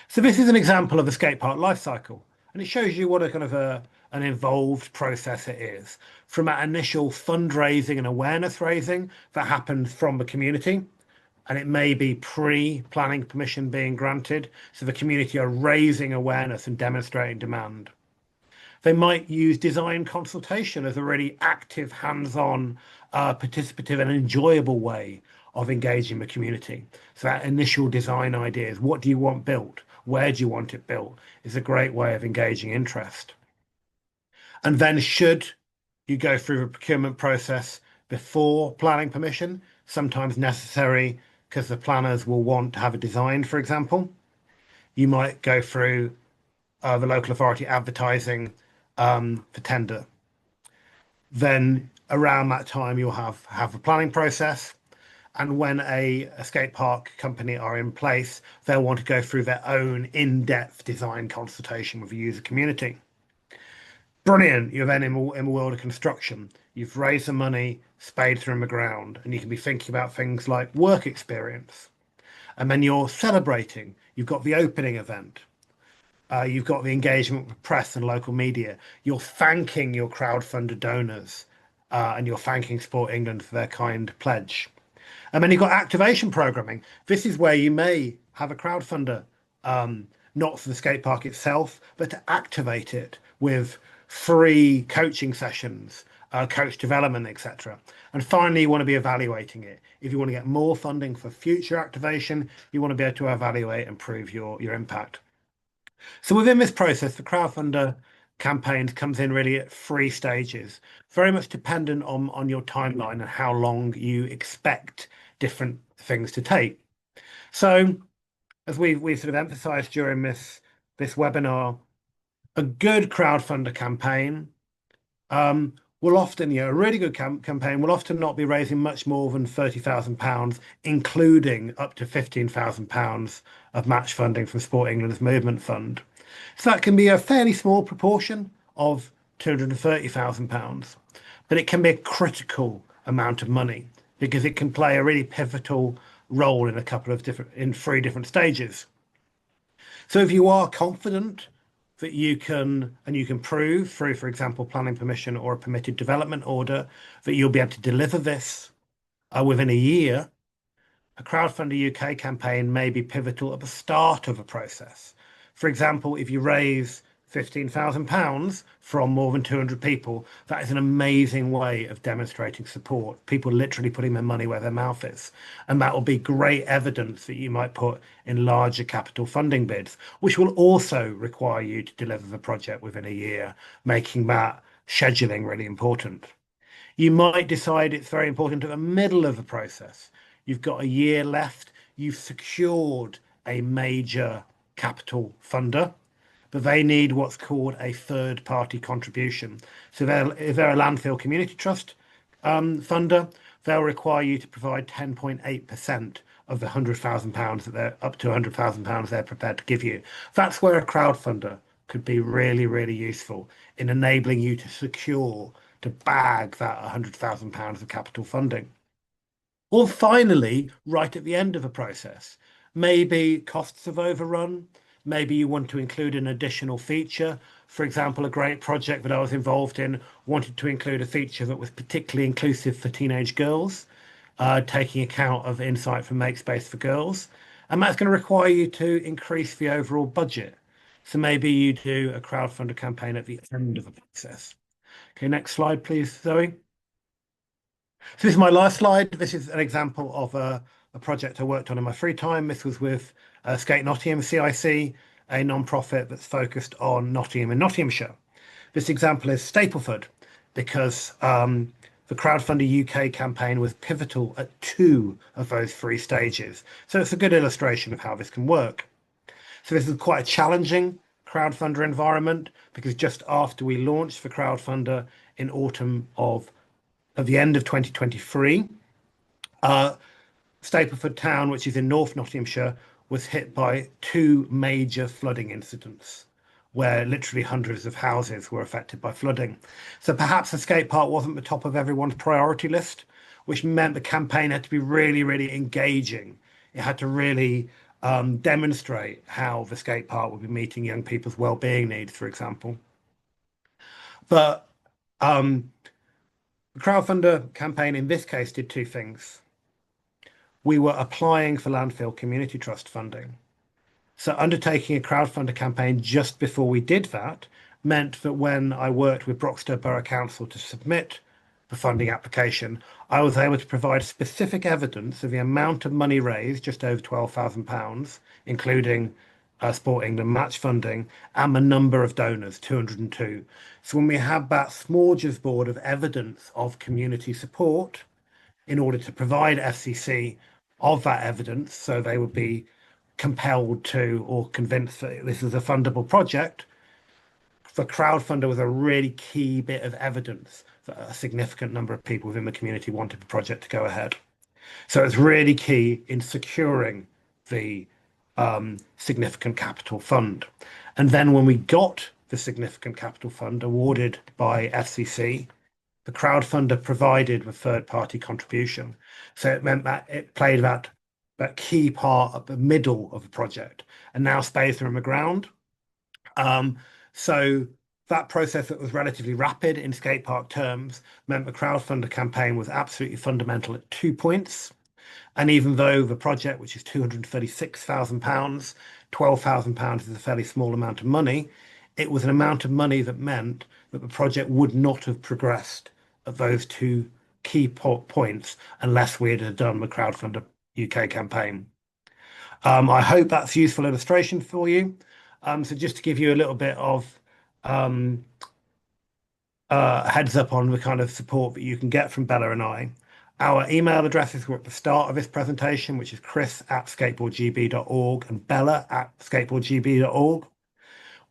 So this is an example of a skate park life cycle, and it shows you what a kind of an involved process it is. From that initial fundraising and awareness raising that happens from the community, and it may be pre-planning permission being granted, so the community are raising awareness and demonstrating demand. They might use design consultation as a really active, hands-on, participative and enjoyable way of engaging the community. So that initial design ideas, what do you want built? Where do you want it built? Is a great way of engaging interest. And then should you go through the procurement process before planning permission, sometimes necessary because the planners will want to have a design, for example. You might go through the local authority advertising for tender. Then around that time, you'll have a planning process. And when a skate park company are in place, they'll want to go through their own in-depth design consultation with the user community. Brilliant. You're then in the world of construction. You've raised the money, spade through the ground, and you can be thinking about things like work experience. And then you're celebrating. You've got the opening event. You've got the engagement with press and local media. You're thanking your crowdfunder donors, and you're thanking Sport England for their kind pledge. And then you've got activation programming. This is where you may have a crowdfunder, not for the skate park itself, but to activate it with free coaching sessions, coach development, etc. And finally, you want to be evaluating it. If you want to get more funding for future activation, you want to be able to evaluate and prove your impact. So within this process, the crowdfunder campaigns comes in really at 3 stages, very much dependent on your timeline and how long you expect different things to take. So as we sort of emphasized during this webinar, a good crowdfunder campaign will often, a really good campaign will often not be raising much more than £30,000, including up to £15,000 of match funding from Sport England's Movement Fund. So that can be a fairly small proportion of £230,000, but it can be a critical amount of money because it can play a really pivotal role in in 3 different stages. So if you are confident that you can prove through, for example, planning permission or a permitted development order, that you'll be able to deliver this within a year, a Crowdfunder UK campaign may be pivotal at the start of a process. For example, if you raise £15,000 from more than 200 people, that is an amazing way of demonstrating support. People literally putting their money where their mouth is. And that will be great evidence that you might put in larger capital funding bids, which will also require you to deliver the project within a year, making that scheduling really important. You might decide it's very important at the middle of the process. You've got a year left. You've secured a major capital funder, but they need what's called a third-party contribution. So if they're a landfill community trust funder, they'll require you to provide 10.8% of the £100,000 that they're up to £100,000 they're prepared to give you. That's where a crowdfunder could be really, really useful in enabling you to bag that £100,000 of capital funding. Or finally, right at the end of a process, maybe costs have overrun. Maybe you want to include an additional feature. For example, a great project that I was involved in wanted to include a feature that was particularly inclusive for teenage girls, taking account of insight from MakeSpace for Girls. And that's going to require you to increase the overall budget. So maybe you do a crowdfunder campaign at the end of the process. Okay, next slide, please, Zoe. So this is my last slide. This is an example of a project I worked on in my free time. This was with Skate Nottingham CIC, a non-profit that's focused on Nottingham and Nottinghamshire. This example is Stapleford because the Crowdfunder UK campaign was pivotal at 2 of those 3 stages. So it's a good illustration of how this can work. So this is quite a challenging crowdfunder environment because just after we launched the crowdfunder in autumn of the end of 2023, Stapleford Town, which is in North Nottinghamshire, was hit by 2 major flooding incidents. where literally hundreds of houses were affected by flooding. So perhaps the skate park wasn't the top of everyone's priority list, which meant the campaign had to be really, really engaging. It had to really demonstrate how the skate park would be meeting young people's well-being needs, for example. But the crowdfunder campaign in this case did two things. We were applying for landfill community trust funding. So undertaking a crowdfunder campaign just before we did that meant that when I worked with Broxton Borough Council to submit the funding application, I was able to provide specific evidence of the amount of money raised, just over £12,000, including Sport England match funding, and the number of donors, 202. So when we have that smorgasbord of evidence of community support, in order to provide FCC of that evidence, so they would be compelled to or convinced that this is a fundable project, the crowdfunder was a really key bit of evidence that a significant number of people within the community wanted the project to go ahead. So it's really key in securing the significant capital fund. And then when we got the significant capital fund awarded by FCC, the crowdfunder provided with third-party contribution. So it meant that it played that key part at the middle of the project, and now spades are in the ground. So that process that was relatively rapid in skatepark terms meant the crowdfunder campaign was absolutely fundamental at 2 points. And even though the project, which is £236,000, £12,000 is a fairly small amount of money, it was an amount of money that meant that the project would not have progressed at those two key points unless we had done the Crowdfunder UK campaign. I hope that's a useful illustration for you. So just to give you a little bit of heads up on the kind of support that you can get from Bella and I. Our email addresses were at the start of this presentation, which is chris@skateboardgb.org and bella@skateboardgb.org.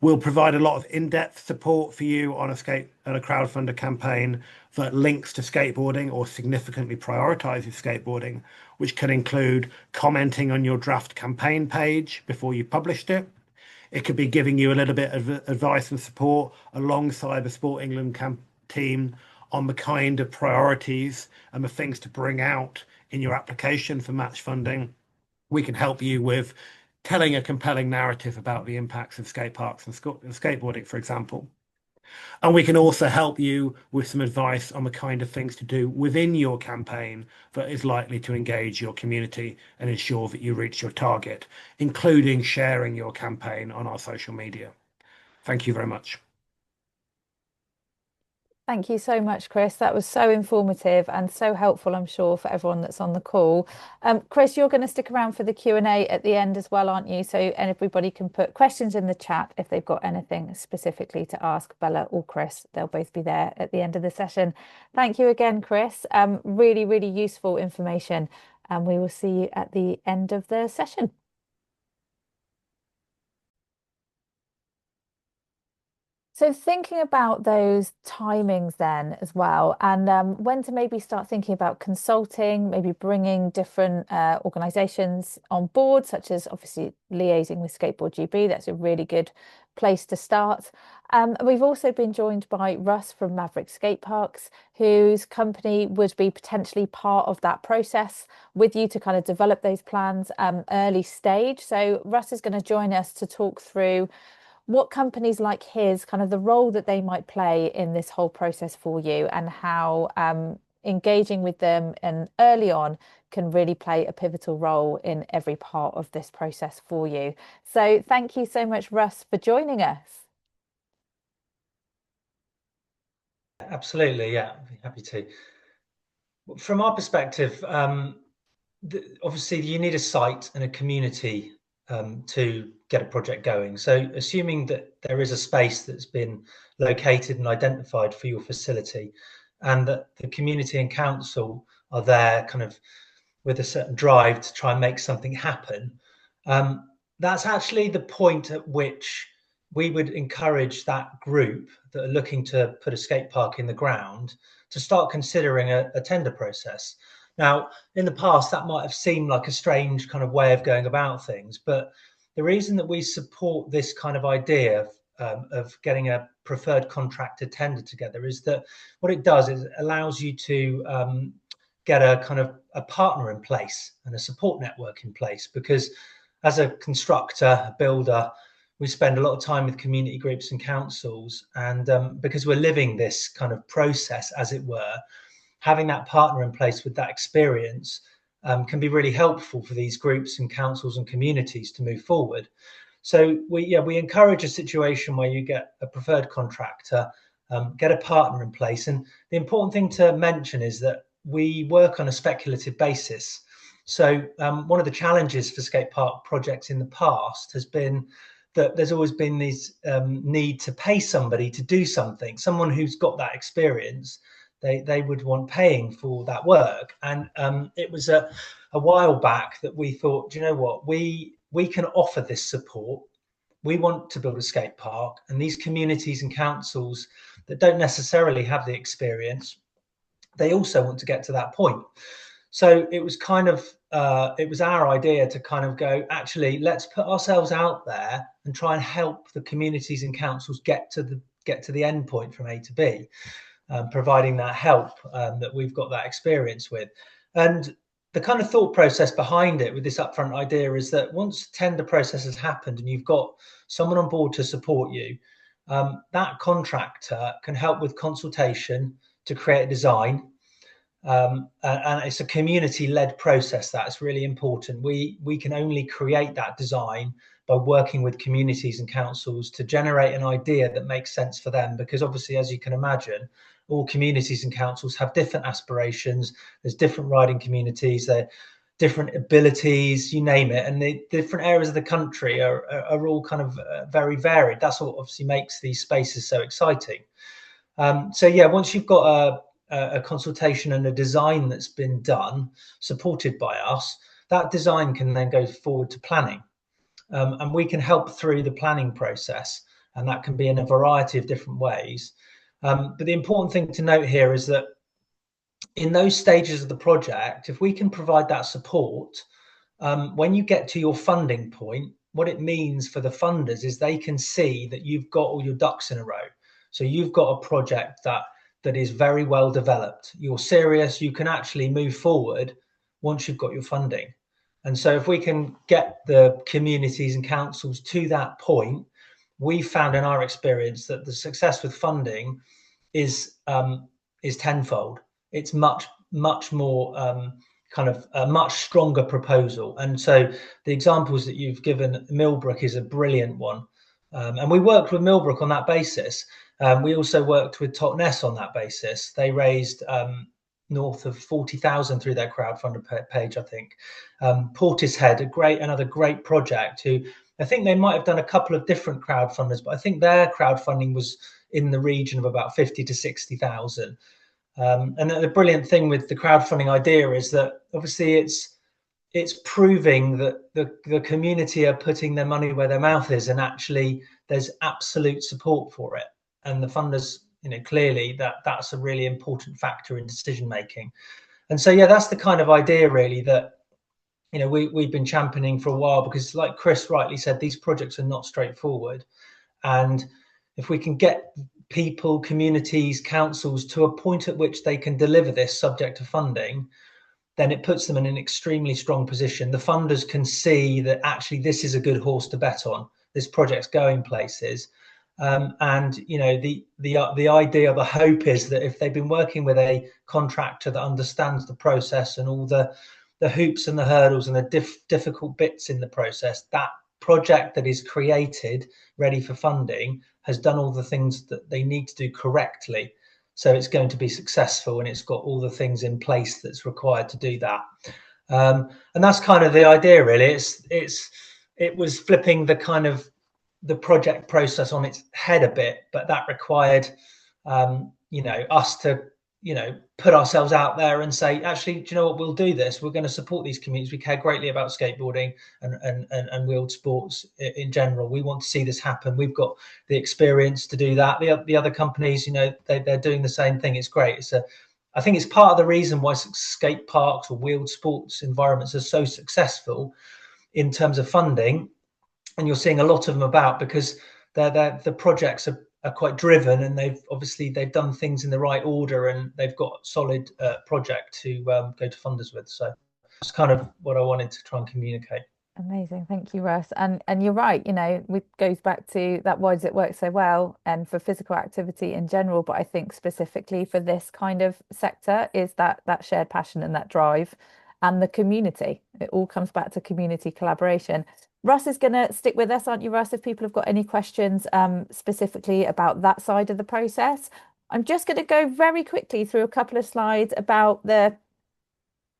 We'll provide a lot of in-depth support for you on a crowdfunder campaign that links to skateboarding or significantly prioritizes skateboarding, which can include commenting on your draft campaign page before you published it. It could be giving you a little bit of advice and support alongside the Sport England team on the kind of priorities and the things to bring out in your application for match funding. We can help you with telling a compelling narrative about the impacts of skate parks and skateboarding, for example. And we can also help you with some advice on the kind of things to do within your campaign that is likely to engage your community and ensure that you reach your target, including sharing your campaign on our social media. Thank you very much. Thank you so much, Chris. That was so informative and so helpful, I'm sure, for everyone that's on the call. Chris, you're going to stick around for the Q&A at the end as well, aren't you? So everybody can put questions in the chat if they've got anything specifically to ask Bella or Chris. They'll both be there at the end of the session. Thank you again, Chris. Really, really useful information. And we will see you at the end of the session. So thinking about those timings then as well, and when to maybe start thinking about consulting, maybe bringing different organisations on board, such as obviously liaising with Skateboard GB. That's a really good place to start. We've also been joined by Russ from Maverick Skateparks, whose company would be potentially part of that process with you to kind of develop those plans early stage. So Russ is going to join us to talk through what companies like his, kind of the role that they might play in this whole process for you, and how engaging with them and early on can really play a pivotal role in every part of this process for you. So thank you so much, Russ, for joining us. Absolutely, yeah, I'd be happy to. From our perspective, obviously you need a site and a community to get a project going. So assuming that there is a space that's been located and identified for your facility, and that the community and council are there kind of with a certain drive to try and make something happen, that's actually the point at which we would encourage that group that are looking to put a skate park in the ground to start considering a tender process. Now, in the past, that might have seemed like a strange kind of way of going about things, but the reason that we support this kind of idea of getting a preferred contractor tender together is that what it does is it allows you to get a kind of a partner in place and a support network in place, because as a constructor, a builder, we spend a lot of time with community groups and councils, and because we're living this kind of process, as it were, having that partner in place with that experience can be really helpful for these groups and councils and communities to move forward. So we encourage a situation where you get a preferred contractor, get a partner in place. And the important thing to mention is that we work on a speculative basis. So one of the challenges for skate park projects in the past has been that there's always been this need to pay somebody to do something, someone who's got that experience. They would want paying for that work. And it was a while back that we thought, do you know what, we can offer this support. We want to build a skate park, and these communities and councils that don't necessarily have the experience, they also want to get to that point. So it was kind of it was our idea to kind of go, actually, let's put ourselves out there and try and help the communities and councils get to the end point from A to B, providing that help that we've got that experience with. And the kind of thought process behind it with this upfront idea is that once the tender process has happened and you've got someone on board to support you, that contractor can help with consultation to create a design. And it's a community-led process. That's really important. We can only create that design by working with communities and councils to generate an idea that makes sense for them, because obviously, as you can imagine, all communities and councils have different aspirations. There's different riding communities, they're different abilities, you name it, and the different areas of the country are all kind of very varied. That's what obviously makes these spaces so exciting. So yeah, once you've got a consultation and a design that's been done, supported by us, that design can then go forward to planning. And we can help through the planning process, and that can be in a variety of different ways. But the important thing to note here is that in those stages of the project, if we can provide that support, when you get to your funding point, what it means for the funders is they can see that you've got all your ducks in a row. So you've got a project that is very well developed. You're serious, you can actually move forward once you've got your funding. And so if we can get the communities and councils to that point, we found in our experience that the success with funding is tenfold. It's much more kind of a much stronger proposal. And so the examples that you've given, Millbrook is a brilliant one. And we worked with Millbrook on that basis. We also worked with Totnes on that basis. They raised north of 40,000 through their crowdfunder page, I think. Portishead, another great project, who I think they might have done a couple of different crowdfunders, but I think their crowdfunding was in the region of about 50 to 60,000. And the brilliant thing with the crowdfunding idea is that obviously it's proving that the community are putting their money where their mouth is, and actually there's absolute support for it. And the funders, clearly that's a really important factor in decision making. And so, yeah, that's the kind of idea really that, we've been championing for a while, because like Chris rightly said, these projects are not straightforward. And if we can get people, communities, councils to a point at which they can deliver this subject to funding, then it puts them in an extremely strong position. The funders can see that actually this is a good horse to bet on. This project's going places. And the idea, the hope is that if they've been working with a contractor that understands the process and all the hoops and the hurdles and the difficult bits in the process, that project that is created ready for funding has done all the things that they need to do correctly. So it's going to be successful, and it's got all the things in place that's required to do that. And that's kind of the idea really. It was flipping the kind of the project process on its head a bit, but that required us to put ourselves out there and say, actually, do you know what, we'll do this. We're going to support these communities. We care greatly about skateboarding and wheeled sports in general. We want to see this happen. We've got the experience to do that. The other companies, they're doing the same thing. It's great. I think it's part of the reason why skate parks or wheeled sports environments are so successful in terms of funding. And you're seeing a lot of them about, because the projects are quite driven, and they've done things in the right order, and they've got a solid project to go to funders with. So that's kind of what I wanted to try and communicate. Amazing. Thank you, Russ. And you're right, it goes back to that, why does it work so well, and for physical activity in general, but I think specifically for this kind of sector is that shared passion and that drive and the community. It all comes back to community collaboration. Russ is going to stick with us, aren't you, Russ? If people have got any questions specifically about that side of the process. I'm just going to go very quickly through a couple of slides about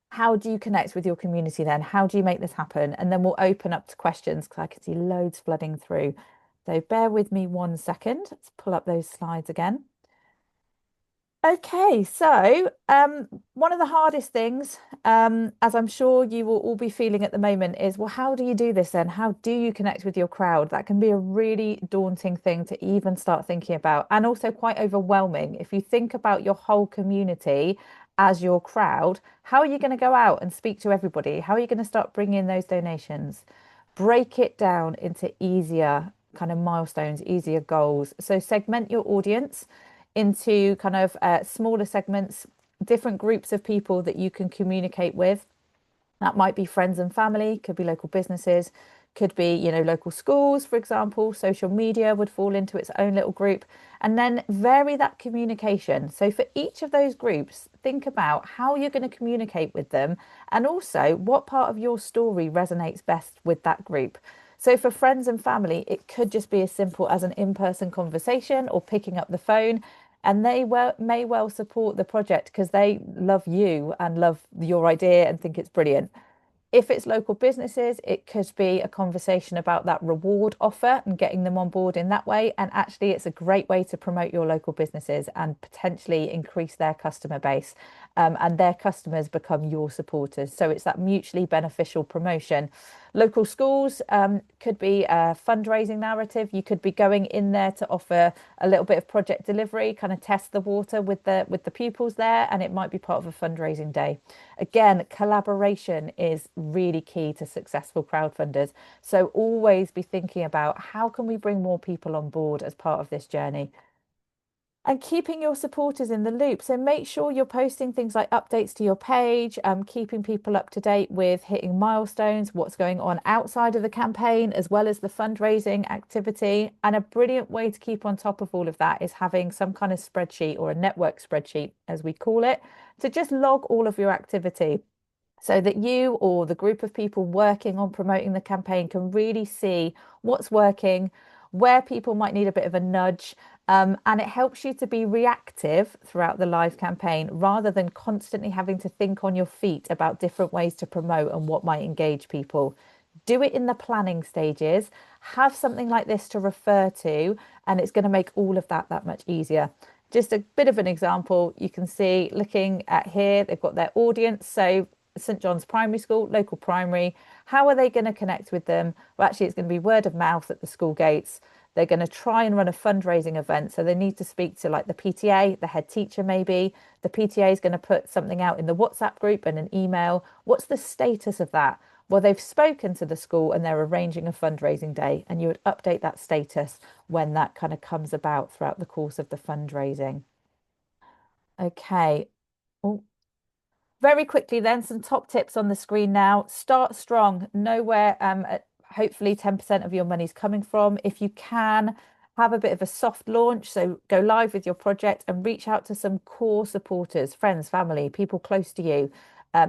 how do you connect with your community then? How do you make this happen? And then we'll open up to questions because I can see loads flooding through. So bear with me 1 second. Let's pull up those slides again. Okay, so one of the hardest things, as I'm sure you will all be feeling at the moment, is, well, how do you do this then? How do you connect with your crowd? That can be a really daunting thing to even start thinking about, and also quite overwhelming. If you think about your whole community as your crowd, how are you going to go out and speak to everybody? How are you going to start bringing in those donations? Break it down into easier kind of milestones, easier goals. So segment your audience into kind of smaller segments, different groups of people that you can communicate with. That might be friends and family, could be local businesses, could be, local schools, for example. Social media would fall into its own little group. And then vary that communication. So for each of those groups, think about how you're going to communicate with them, and also what part of your story resonates best with that group. So for friends and family, it could just be as simple as an in-person conversation or picking up the phone, and they may well support the project because they love you and love your idea and think it's brilliant. If it's local businesses, it could be a conversation about that reward offer and getting them on board in that way. And actually, it's a great way to promote your local businesses and potentially increase their customer base, and their customers become your supporters. So it's that mutually beneficial promotion. Local schools could be a fundraising narrative. You could be going in there to offer a little bit of project delivery, kind of test the water with the pupils there, and it might be part of a fundraising day. Again, collaboration is really key to successful crowdfunders. So always be thinking about how can we bring more people on board as part of this journey. And keeping your supporters in the loop. So make sure you're posting things like updates to your page, keeping people up to date with hitting milestones, what's going on outside of the campaign, as well as the fundraising activity. And a brilliant way to keep on top of all of that is having some kind of spreadsheet, or a network spreadsheet, as we call it, to just log all of your activity, so that you or the group of people working on promoting the campaign can really see what's working, where people might need a bit of a nudge. And it helps you to be reactive throughout the live campaign rather than constantly having to think on your feet about different ways to promote and what might engage people. Do it in the planning stages. Have something like this to refer to, and it's going to make all of that much easier. Just a bit of an example, you can see looking at here, they've got their audience. So St John's Primary School, local primary, how are they going to connect with them? Well, actually, it's going to be word of mouth at the school gates. They're going to try and run a fundraising event. So they need to speak to like the PTA, the head teacher maybe. The PTA is going to put something out in the WhatsApp group and an email. What's the status of that? Well, they've spoken to the school and they're arranging a fundraising day. And you would update that status when that kind of comes about throughout the course of the fundraising. Okay. Oh, very quickly then, some top tips on the screen now. Start strong. Know where hopefully 10% of your money's coming from. If you can, have a bit of a soft launch. So go live with your project and reach out to some core supporters, friends, family, people close to you,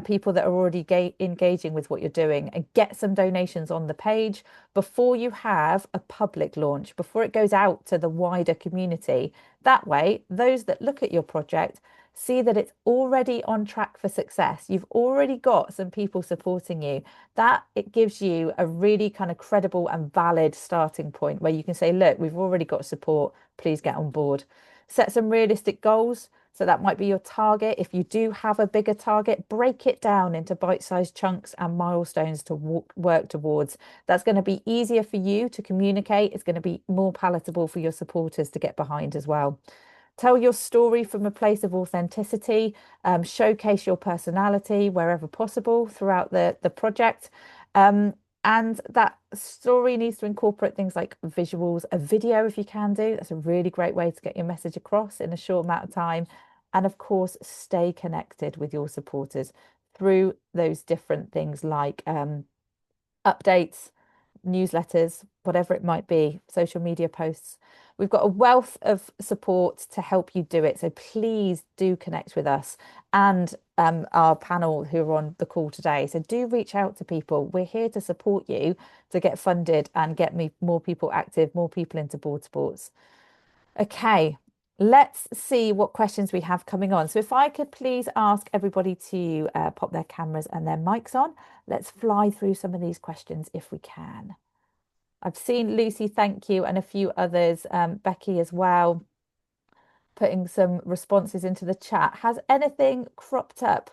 people that are already engaging with what you're doing, and get some donations on the page before you have a public launch, before it goes out to the wider community. That way, those that look at your project see that it's already on track for success. You've already got some people supporting you. That it gives you a really kind of credible and valid starting point where you can say, look, we've already got support, please get on board. Set some realistic goals. So that might be your target. If you do have a bigger target, break it down into bite-sized chunks and milestones to work towards. That's going to be easier for you to communicate. It's going to be more palatable for your supporters to get behind as well. Tell your story from a place of authenticity, showcase your personality wherever possible throughout the project. And that story needs to incorporate things like visuals, a video if you can do. That's a really great way to get your message across in a short amount of time. And of course, stay connected with your supporters through those different things like updates, newsletters, whatever it might be, social media posts. We've got a wealth of support to help you do it. So please do connect with us and our panel who are on the call today. So do reach out to people. We're here to support you to get funded and get more people active, more people into board sports. Okay, let's see what questions we have coming on. So if I could please ask everybody to pop their cameras and their mics on. Let's fly through some of these questions if we can. I've seen Lucy, thank you, and a few others, Becky as well, putting some responses into the chat. Has anything cropped up,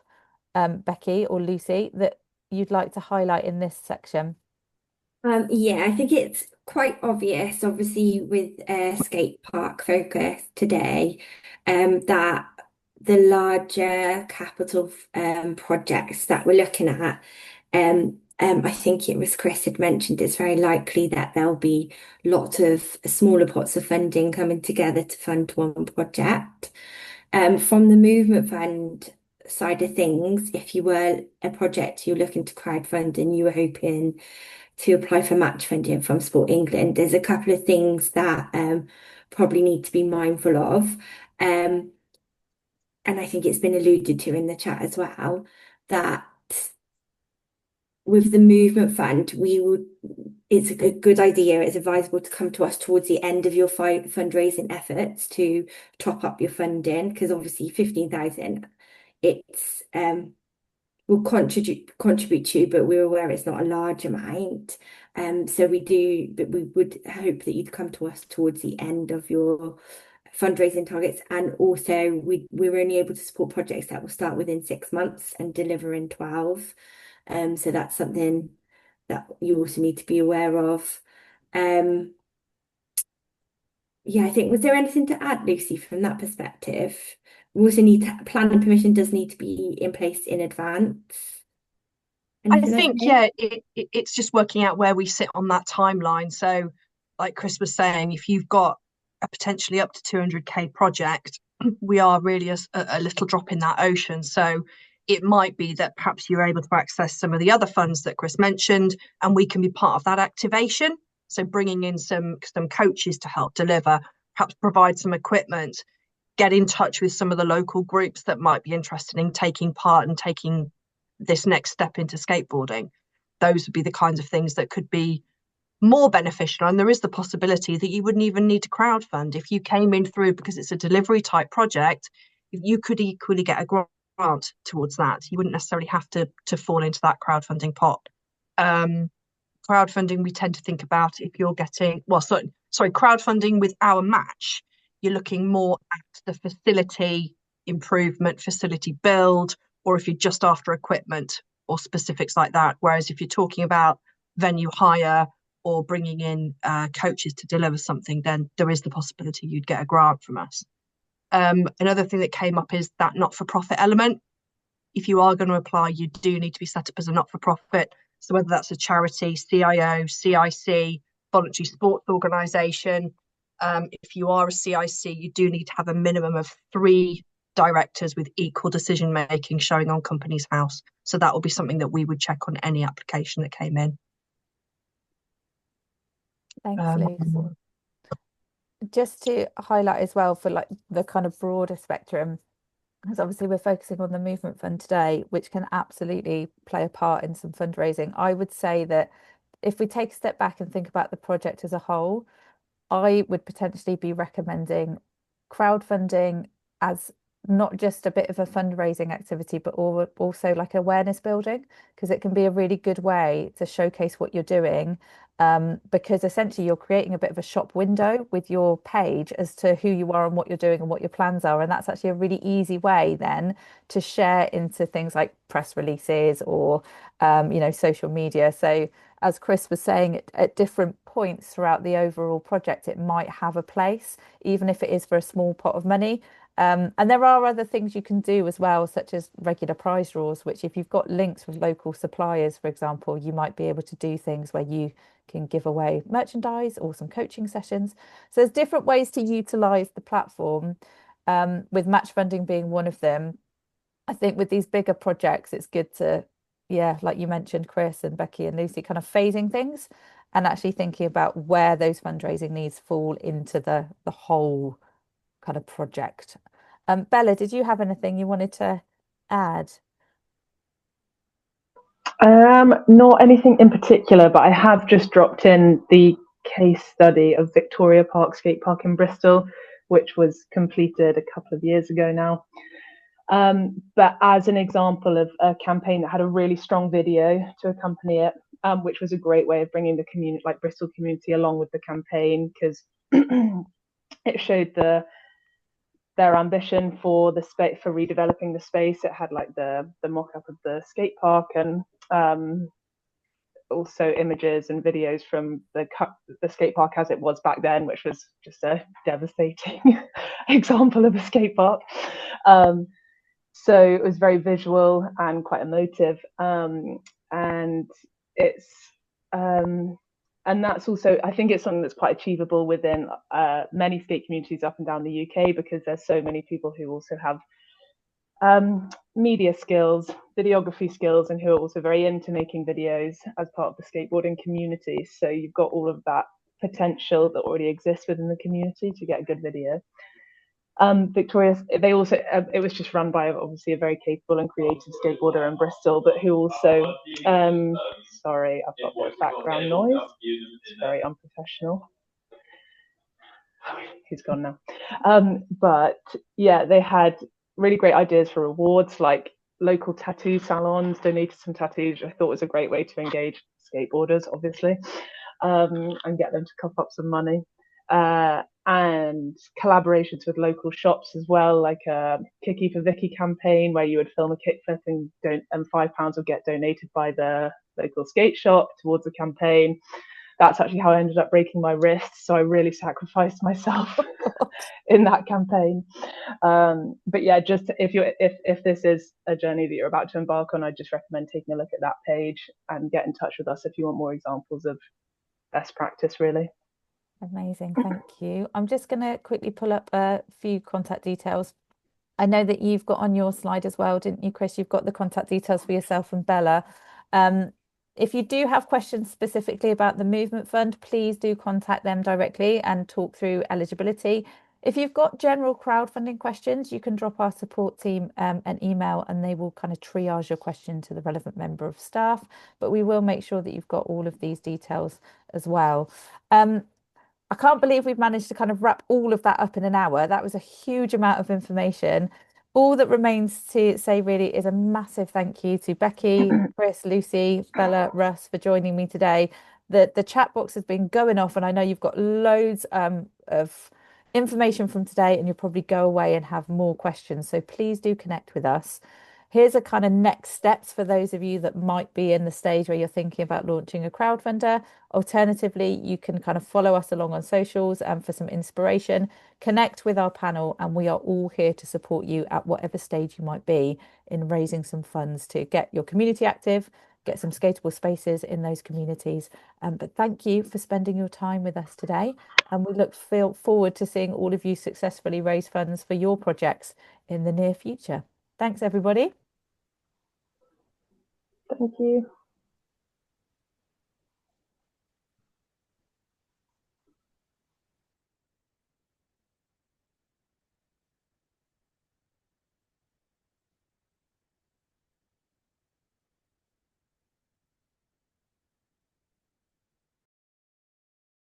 Becky or Lucy, that you'd like to highlight in this section? Yeah, I think it's quite obvious, obviously, with Skatepark focus today, that the larger capital projects that we're looking at, I think it was Chris had mentioned it's very likely that there'll be lots of smaller pots of funding coming together to fund one project. From the movement fund side of things, if you were a project you're looking to crowdfund and you were hoping to apply for match funding from Sport England, there's a couple of things that probably need to be mindful of. And I think it's been alluded to in the chat as well, that with the movement fund, it's a good idea, it's advisable to come to us towards the end of your fundraising efforts to top up your funding, because obviously 15,000, it's will contribute to, but we're aware it's not a large amount. So but we would hope that you'd come to us towards the end of your fundraising targets. And also we're only able to support projects that will start within 6 months and deliver in 12. So that's something that you also need to be aware of. Yeah, I think, was there anything to add, Lucy, from that perspective? We also need planning permission does need to be in place in advance. I think, yeah, it's just working out where we sit on that timeline. So, like Chris was saying, if you've got a potentially up to 200k project, we are really a little drop in that ocean. So it might be that perhaps you're able to access some of the other funds that Chris mentioned, and we can be part of that activation. So bringing in some coaches to help deliver, perhaps provide some equipment, get in touch with some of the local groups that might be interested in taking part and taking this next step into skateboarding. Those would be the kinds of things that could be more beneficial. And there is the possibility that you wouldn't even need to crowdfund. If you came in through, because it's a delivery type project, you could equally get a grant towards that. You wouldn't necessarily have to fall into that crowdfunding pot. Crowdfunding, we tend to think about if you're getting, crowdfunding with our match, you're looking more at the facility improvement, facility build, or if you're just after equipment or specifics like that. Whereas if you're talking about venue hire or bringing in coaches to deliver something, then there is the possibility you'd get a grant from us. Another thing that came up is that not-for-profit element. If you are going to apply, you do need to be set up as a not-for-profit. So whether that's a charity, CIO, CIC, voluntary sports organisation, if you are a CIC, you do need to have a minimum of 3 directors with equal decision making showing on Companies House. So that will be something that we would check on any application that came in. Thanks, Luce. Just to highlight as well for like the kind of broader spectrum, because obviously we're focusing on the movement fund today, which can absolutely play a part in some fundraising. I would say that if we take a step back and think about the project as a whole, I would potentially be recommending crowdfunding as not just a bit of a fundraising activity, but also like awareness building, because it can be a really good way to showcase what you're doing. Because essentially you're creating a bit of a shop window with your page as to who you are and what you're doing and what your plans are. And that's actually a really easy way then to share into things like press releases or, social media. So as Chris was saying, at different points throughout the overall project, it might have a place, even if it is for a small pot of money. And there are other things you can do as well, such as regular prize draws, which if you've got links with local suppliers, for example, you might be able to do things where you can give away merchandise or some coaching sessions. So there's different ways to utilize the platform, with match funding being one of them. I think with these bigger projects, it's good to, yeah, like you mentioned, Chris and Becky and Lucy, kind of phasing things and actually thinking about where those fundraising needs fall into the whole kind of project. Bella, did you have anything you wanted to add? Not anything in particular, but I have just dropped in the case study of Victoria Park Skatepark in Bristol, which was completed a couple of years ago now. But as an example of a campaign that had a really strong video to accompany it, which was a great way of bringing the community, like Bristol community, along with the campaign, because it showed their ambition for the space, for redeveloping the space. It had like the mock-up of the skate park, and also images and videos from the skate park as it was back then, which was just a devastating example of a skate park. So it was very visual and quite emotive, and it's and that's also, I think it's something that's quite achievable within many skate communities up and down the UK, because there's so many people who also have media skills, videography skills, and who are also very into making videos as part of the skateboarding community. So you've got all of that potential that already exists within the community to get a good video. Victoria, they also, it was just run by obviously a very capable and creative skateboarder in Bristol, but who also, sorry, I've got the background noise, it's very unprofessional. He's gone now. But yeah, they had really great ideas for rewards, like local tattoo salons donated some tattoos, which I thought was a great way to engage skateboarders, obviously, and get them to cough up some money. And collaborations with local shops as well, like a Kicky for Vicky campaign where you would film a kickflip and £5 would get donated by the local skate shop towards the campaign. That's actually how I ended up breaking my wrist, so I really sacrificed myself in that campaign. But yeah, just if this is a journey that you're about to embark on, I just recommend taking a look at that page and get in touch with us if you want more examples of best practice, really. Amazing, thank you. I'm just going to quickly pull up a few contact details. I know that you've got on your slide as well, didn't you, Chris? You've got the contact details for yourself and Bella. If you do have questions specifically about the Movement Fund, please do contact them directly and talk through eligibility. If you've got general crowdfunding questions, you can drop our support team an email and they will kind of triage your question to the relevant member of staff. But we will make sure that you've got all of these details as well. I can't believe we've managed to kind of wrap all of that up in an hour. That was a huge amount of information. All that remains to say really is a massive thank you to Becky, Chris, Lucy, Bella, Russ for joining me today. The chat box has been going off, and I know you've got loads of information from today, and you'll probably go away and have more questions. So please do connect with us. Here's a kind of next steps for those of you that might be in the stage where you're thinking about launching a crowdfunder. Alternatively, you can kind of follow us along on socials and for some inspiration, connect with our panel, and we are all here to support you at whatever stage you might be in raising some funds to get your community active, get some skatable spaces in those communities. But thank you for spending your time with us today. And we look forward to seeing all of you successfully raise funds for your projects in the near future. Thanks, everybody. Thank you.